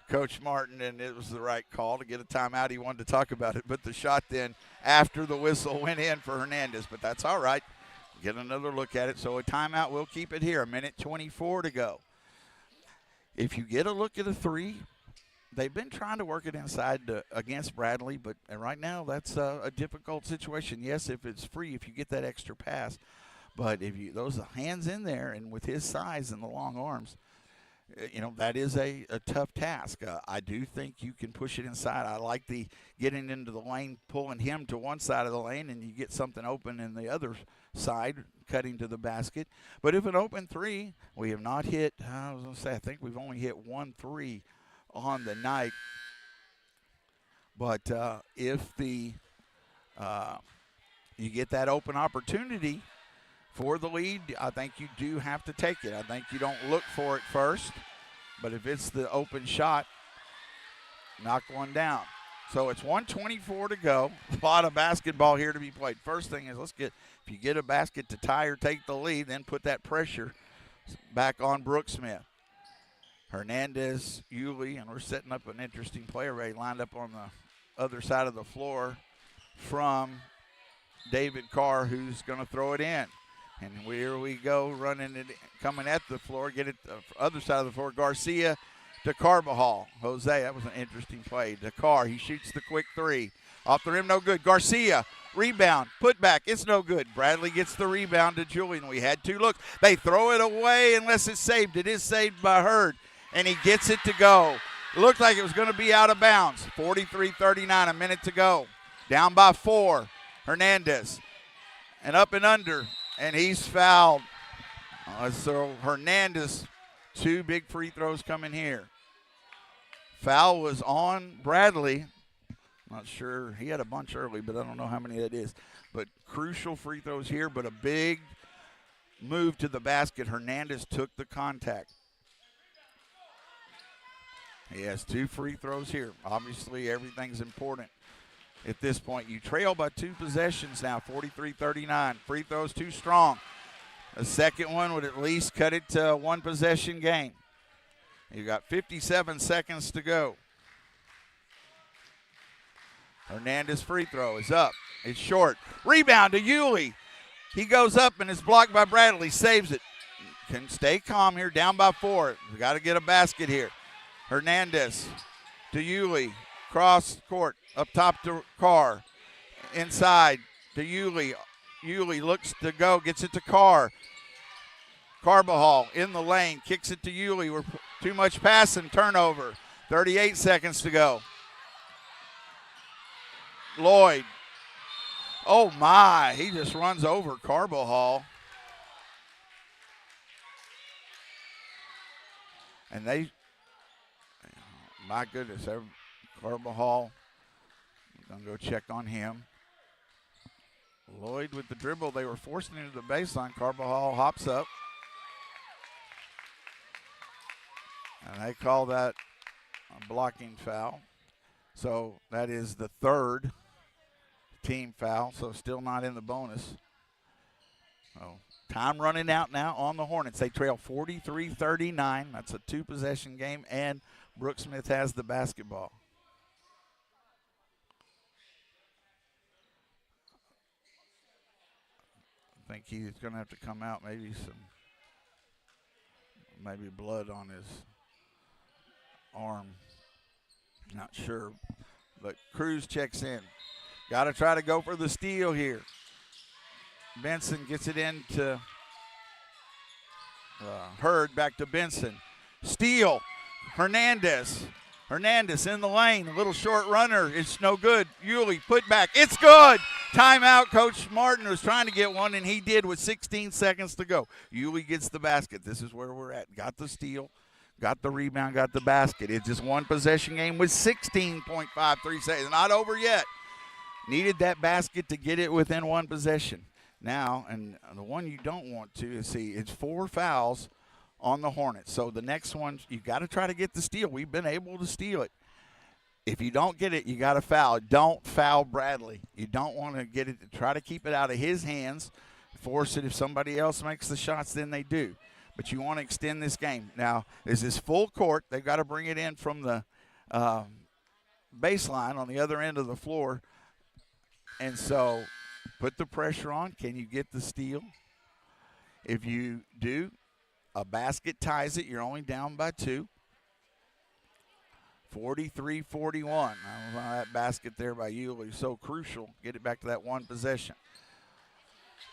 Coach Martin, and it was the right call to get a timeout. He wanted to talk about it, but the shot then after the whistle went in for Hernandez, but that's all right. Get another look at it. So a timeout, we'll keep it here. 1:24 to go. If you get a look at a three, they've been trying to work it inside against Bradley, but right now that's a difficult situation. Yes, if it's free, if you get that extra pass, but if you those hands in there and with his size and the long arms, that is a tough task. I do think you can push it inside. I like the getting into the lane, pulling him to one side of the lane, and you get something open in the other side, cutting to the basket. But if an open three, we have not hit, I was going to say, I think we've only hit 1 3 on the night. But if you get that open opportunity for the lead, I think you do have to take it. I think you don't look for it first, but if it's the open shot, knock one down. So it's 1:24 to go. A lot of basketball here to be played. First thing is if you get a basket to tie or take the lead, then put that pressure back on Brooksmith. Hernandez, Yulee, and we're setting up an interesting play array lined up on the other side of the floor from David Carr, who's going to throw it in. And here we go, running it, coming at the floor, get it the other side of the floor. Garcia to Carbajal. Jose, that was an interesting play. To Carr, he shoots the quick three. Off the rim, no good. Garcia, rebound, put back, it's no good. Bradley gets the rebound to Julian. We had 2 looks. They throw it away unless it's saved. It is saved by Hurd, and he gets it to go. It looked like it was going to be out of bounds. 43-39, a minute to go. Down by 4, Hernandez. And up and under. And he's fouled. So Hernandez, 2 big free throws coming here. Foul was on Bradley. Not sure. He had a bunch early, but I don't know how many that is. But crucial free throws here, but a big move to the basket. Hernandez took the contact. He has 2 free throws here. Obviously, everything's important. At this point, you trail by 2 possessions now, 43-39. Free throws too strong. A second one would at least cut it to a 1-possession game. You got 57 seconds to go. Hernandez free throw is up. It's short. Rebound to Yulee. He goes up and is blocked by Bradley. Saves it. Can stay calm here, down by 4. We got to get a basket here. Hernandez to Yulee. Cross court. Up top to Carr. Inside to Yulee. Yulee looks to go, gets it to Carr. Carbajal in the lane, kicks it to Yulee. We're too much passing, turnover. 38 seconds to go. Lloyd. Oh my, he just runs over Carbajal. And my goodness, Carbajal. Gonna go check on him. Lloyd with the dribble. They were forcing into the baseline. Carbajal hops up. And they call that a blocking foul. So that is the 3rd team foul. So still not in the bonus. So time running out now on the Hornets. They trail 43-39. That's a 2-possession game, and Brooksmith has the basketball. I think he's going to have to come out, maybe blood on his arm. Not sure. But Cruz checks in. Got to try to go for the steal here. Benson gets it into Hurd, back to Benson. Steal. Hernandez in the lane. A little short runner. It's no good. Yulee, put back. It's good. Timeout. Coach Martin was trying to get one, and he did with 16 seconds to go. Yulee gets the basket. This is where we're at. Got the steal, got the rebound, got the basket. It's just 1-possession game with 16.53 seconds. Not over yet. Needed that basket to get it within 1 possession. Now, and the one you don't want to is it's 4 fouls on the Hornets. So the next one, you got to try to get the steal. We've been able to steal it. If you don't get it, you got to foul. Don't foul Bradley. You don't want to get it. Try to keep it out of his hands. Force it. If somebody else makes the shots, then they do. But you want to extend this game. Now, this is full court. They've got to bring it in from the uh, baseline on the other end of the floor. And so put the pressure on. Can you get the steal? If you do, a basket ties it. You're only down by 2. 43-41. That basket there by Yulee is so crucial. Get it back to that one possession.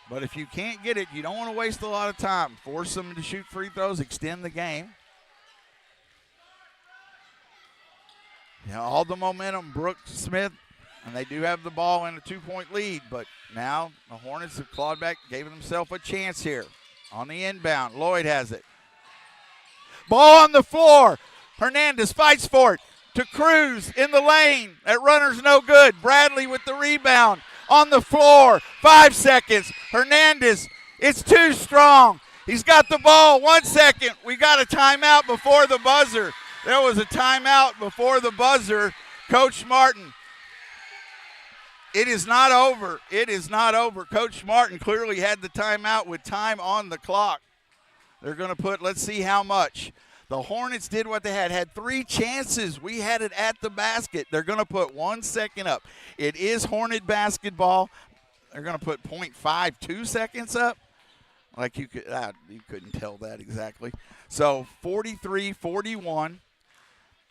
But if you can't get it, you don't want to waste a lot of time. Force them to shoot free throws, extend the game. All the momentum, Brooks Smith, and they do have the ball in a 2-point lead, but now the Hornets have clawed back, gave themselves a chance here. On the inbound, Lloyd has it. Ball on the floor. Hernandez fights for it to Cruz in the lane. That runner's no good. Bradley with the rebound on the floor. 5 seconds. Hernandez, it's too strong. He's got the ball. 1 second. We got a timeout before the buzzer. There was a timeout before the buzzer. Coach Martin. It is not over. It is not over. Coach Martin clearly had the timeout with time on the clock. They're going to put, let's see how much. The Hornets did what they had 3 chances. We had it at the basket. They're going to put 1 second up. It is Hornet basketball. They're going to put 0.52 seconds up. Like you couldn't tell that exactly. So 43-41.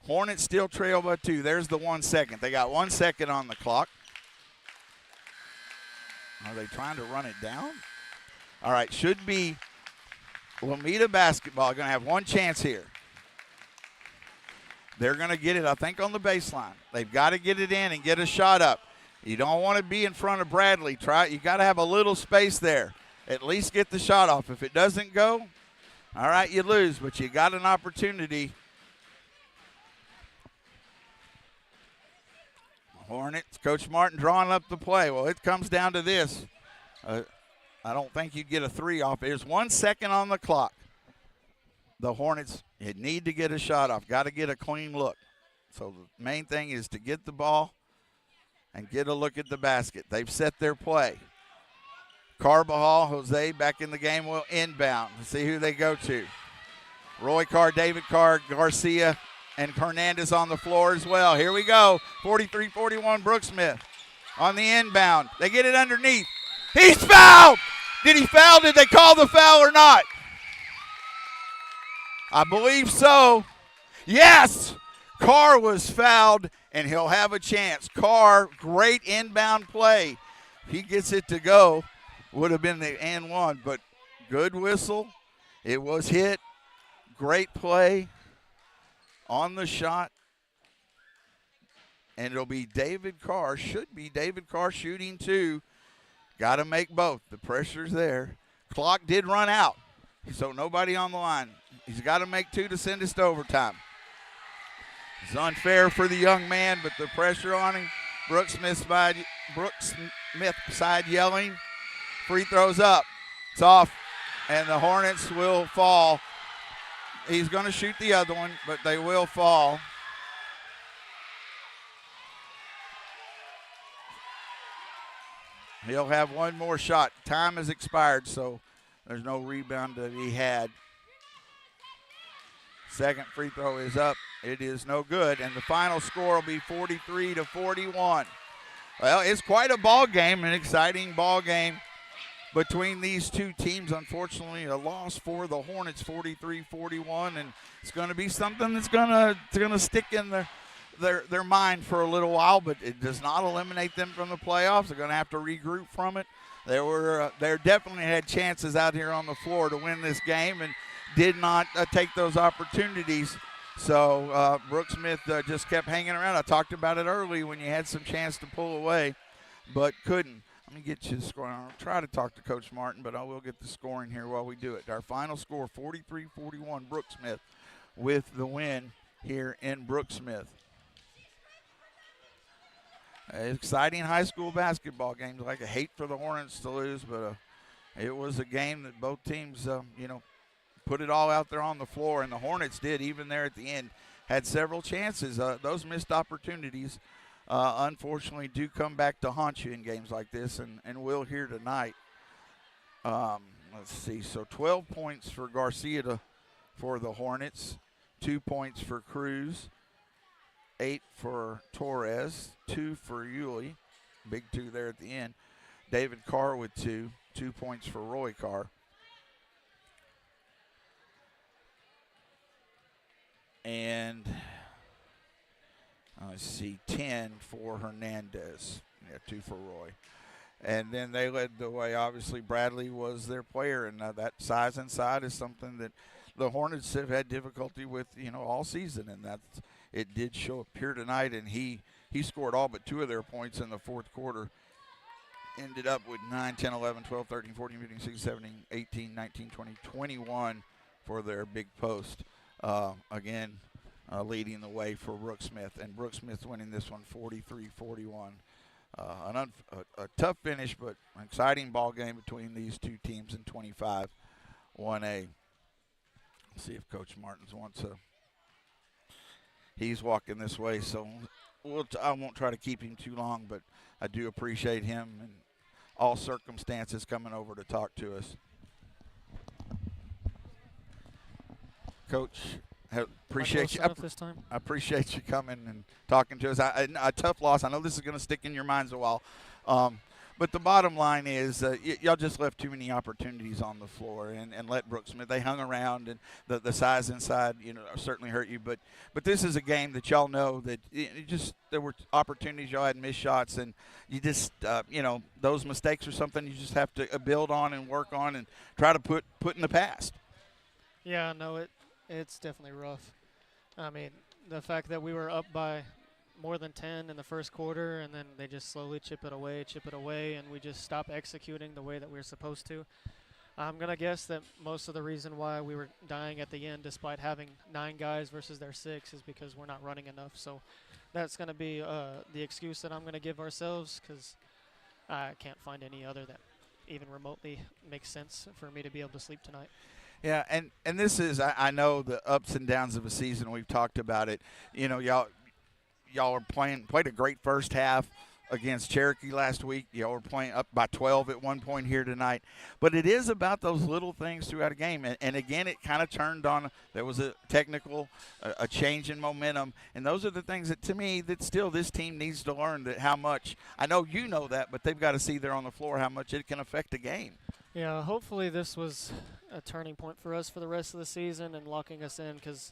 Hornets still trail by 2. There's the 1 second. They got 1 second on the clock. Are they trying to run it down? All right, should be Lomita basketball. Going to have one chance here. They're going to get it, I think, on the baseline. They've got to get it in and get a shot up. You don't want to be in front of Bradley. You got to have a little space there. At least get the shot off. If it doesn't go, all right, you lose, but you got an opportunity. Hornets, Coach Martin drawing up the play. Well, it comes down to this. I don't think you'd get a 3 off. There's 1 second on the clock. The Hornets need to get a shot off. Got to get a clean look. So the main thing is to get the ball and get a look at the basket. They've set their play. Carbajal, Jose back in the game will inbound. Let's see who they go to. Roy Carr, David Carr, Garcia, and Hernandez on the floor as well. Here we go. 43-41 Brooksmith on the inbound. They get it underneath. He's fouled. Did he foul? Did they call the foul or not? I believe so. Yes. Carr was fouled, and he'll have a chance. Carr, great inbound play. He gets it to go. Would have been the and one, but good whistle. It was hit. Great play on the shot. And it'll be David Carr. Should be David Carr shooting 2. Got to make both. The pressure's there. Clock did run out, so nobody on the line. He's got to make 2 to send us to overtime. It's unfair for the young man, but the pressure on him. Brooks Smith side yelling. Free throws up. It's off, and the Hornets will fall. He's going to shoot the other one, but they will fall. He'll have one more shot. Time has expired, so there's no rebound that he had. Second free throw is up. It is no good, and the final score will be 43-41. Well, it's quite a ball game, an exciting ball game between these two teams. Unfortunately, a loss for the Hornets, 43-41, and it's going to be something that's going to stick in their mind for a little while, but it does not eliminate them from the playoffs. They're going to have to regroup from it. They definitely had chances out here on the floor to win this game and did not take those opportunities. So Brooks Smith just kept hanging around. I talked about it early when you had some chance to pull away, but couldn't. Let me get you the score. I'll try to talk to Coach Martin, but I will get the scoring here while we do it. Our final score, 43-41 Brooks Smith with the win here in Brooks Smith. Exciting high school basketball games. Like I hate for the Hornets to lose, but it was a game that both teams, put it all out there on the floor, and the Hornets did, even there at the end, had several chances. Those missed opportunities, unfortunately, do come back to haunt you in games like this, and will here tonight. Let's see. So 12 points for Garcia for the Hornets, 2 points for Cruz. 8 for Torres, 2 for Yulee. Big 2 there at the end. David Carr with 2. 2 points for Roy Carr. And let's see, 10 for Hernandez. Yeah, 2 for Roy. And then they led the way. Obviously, Bradley was their player, and that size inside is something that the Hornets have had difficulty with, all season, and it did show up here tonight. And he scored all but 2 of their points in the fourth quarter. Ended up with 9, 10, 11, 12, 13, 14, 15, 16, 17, 18, 19, 20, 21 for their big post. Again, leading the way for Brooksmith, and Brooksmith winning this one 43-41. A tough finish, but an exciting ball game between these two teams in 25 1A. See if Coach Martins wants a. He's walking this way, so I won't try to keep him too long, but I do appreciate him in all circumstances coming over to talk to us. Coach, appreciate you. I appreciate you coming and talking to us. A tough loss. I know this is going to stick in your minds a while. But the bottom line is y'all just left too many opportunities on the floor and let Brooksmith. They hung around, and the size inside, certainly hurt you. But this is a game that y'all know that there were opportunities. Y'all had missed shots, and you just, those mistakes are something you just have to build on and work on and try to put in the past. Yeah, no, it's definitely rough. I mean, the fact that we were up by more than 10 in the first quarter, and then they just slowly chip it away, and we just stop executing the way that we were supposed to. I'm going to guess that most of the reason why we were dying at the end, despite having 9 guys versus their 6, is because we're not running enough. So that's going to be the excuse that I'm going to give ourselves, because I can't find any other that even remotely makes sense for me to be able to sleep tonight. Yeah, and this is, I know the ups and downs of a season. We've talked about it. Y'all are played a great first half against Cherokee last week. Y'all were playing up by 12 at one point here tonight. But it is about those little things throughout a game. And again, it kind of turned on. There was a technical, a change in momentum. And those are the things that, to me, that still this team needs to learn, that how much. I know you know that, but they've got to see there on the floor how much it can affect a game. Yeah, hopefully this was a turning point for us for the rest of the season and locking us in, because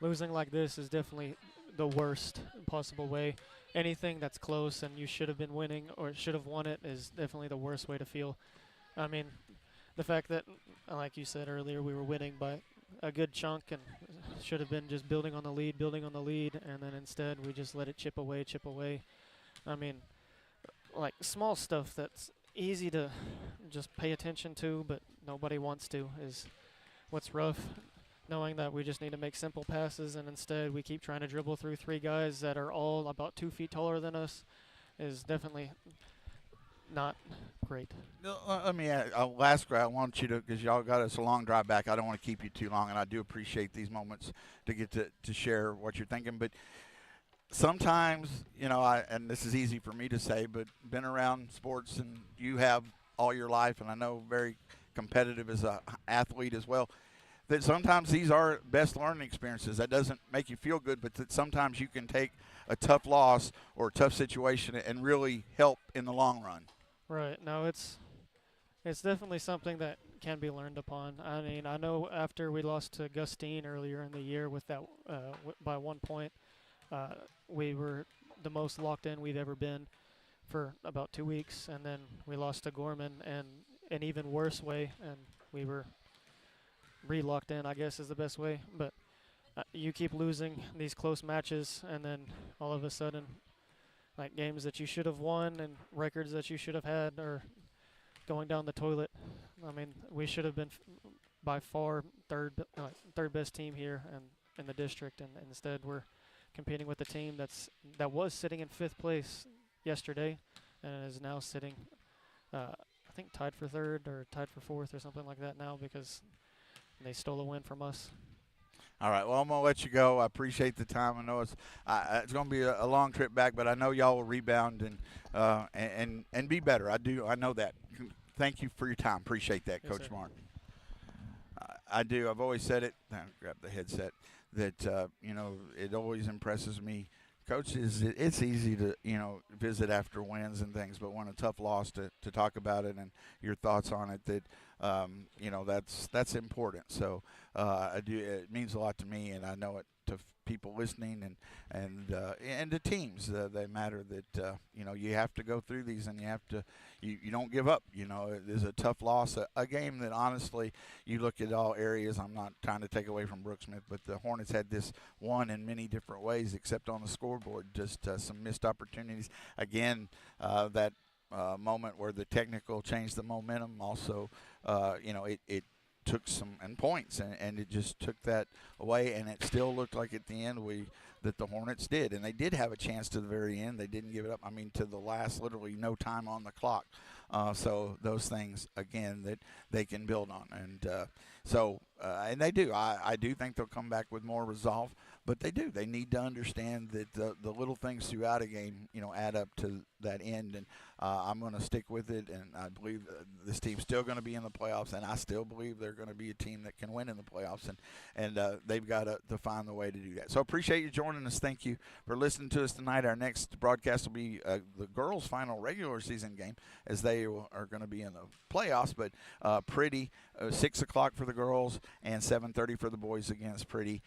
losing like this is definitely the worst possible way. Anything that's close and you should have been winning or should have won it is definitely the worst way to feel. I mean, the fact that, like you said earlier, we were winning by a good chunk and should have been just building on the lead, and then instead we just let it chip away. I mean, like small stuff that's easy to just pay attention to, but nobody wants to, is what's rough. Knowing that we just need to make simple passes, and instead we keep trying to dribble through 3 guys that are all about 2 feet taller than us, is definitely not great. Let me add, last guy, I want you to, because y'all got us a long drive back. I don't want to keep you too long, and I do appreciate these moments to get to share what you're thinking. But sometimes, and this is easy for me to say, but been around sports, and you have all your life, and I know very competitive as an athlete as well, that sometimes these are best learning experiences. That doesn't make you feel good, but that sometimes you can take a tough loss or a tough situation and really help in the long run. Right. No, it's definitely something that can be learned upon. I mean, I know after we lost to Gustine earlier in the year with that by 1 point, we were the most locked in we've ever been for about 2 weeks, and then we lost to Gorman in an even worse way, and we were re-locked in, I guess is the best way. But you keep losing these close matches, and then all of a sudden, like games that you should have won and records that you should have had are going down the toilet. I mean, we should have been by far third best team here and in the district, and instead we're competing with a team that was sitting in 5th place yesterday and is now sitting, I think, tied for 3rd or tied for 4th or something like that now, because they stole a win from us. All right, well, I'm going to let you go. I appreciate the time. I know it's going to be a long trip back, but I know y'all will rebound and be better. I know that. Thank you for your time. Appreciate that, yes, Coach Martin. I do. I've always said it. Grab the headset. That, it always impresses me coaches, it's easy to, visit after wins and things, but when a tough loss to talk about it and your thoughts on it, that, that's important. So it means a lot to me, and I know it to people listening and to teams. They matter that, you have to go through these and you don't give up. It is a tough loss, a game that honestly you look at all areas. I'm not trying to take away from Brooksmith, but the Hornets had this won in many different ways except on the scoreboard. Just some missed opportunities. Again, that moment where the technical changed the momentum. Also, it took some points and it just took that away, and it still looked like at the end that the Hornets did, and they did have a chance to the very end. They didn't give it up. I mean, to the last, literally no time on the clock. So those things again that they can build on, and and they do. I do think they'll come back with more resolve, but they do. They need to understand that the little things throughout a game, add up to that end. And I'm going to stick with it, and I believe this team's still going to be in the playoffs, and I still believe they're going to be a team that can win in the playoffs, and they've got to find the way to do that. So appreciate you joining us. Thank you for listening to us tonight. Our next broadcast will be the girls' final regular season game, as they are going to be in the playoffs, but Pretty, 6 o'clock for the girls and 7:30 for the boys against Pretty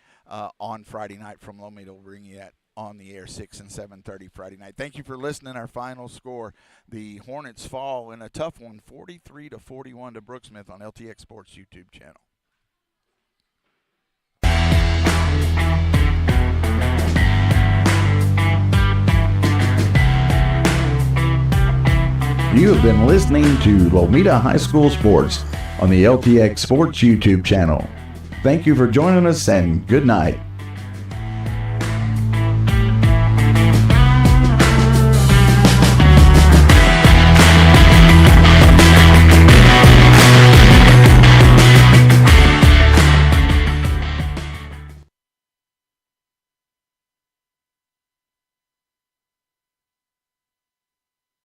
on Friday night from Lomita. We'll bring you that on the air 6 and 7:30 Friday night. Thank you for listening. Our final score, the Hornets fall in a tough one, 43-41 to Brooksmith on LTX Sports YouTube channel. You have been listening to Lomita High School Sports on the LTX Sports YouTube channel. Thank you for joining us, and good night.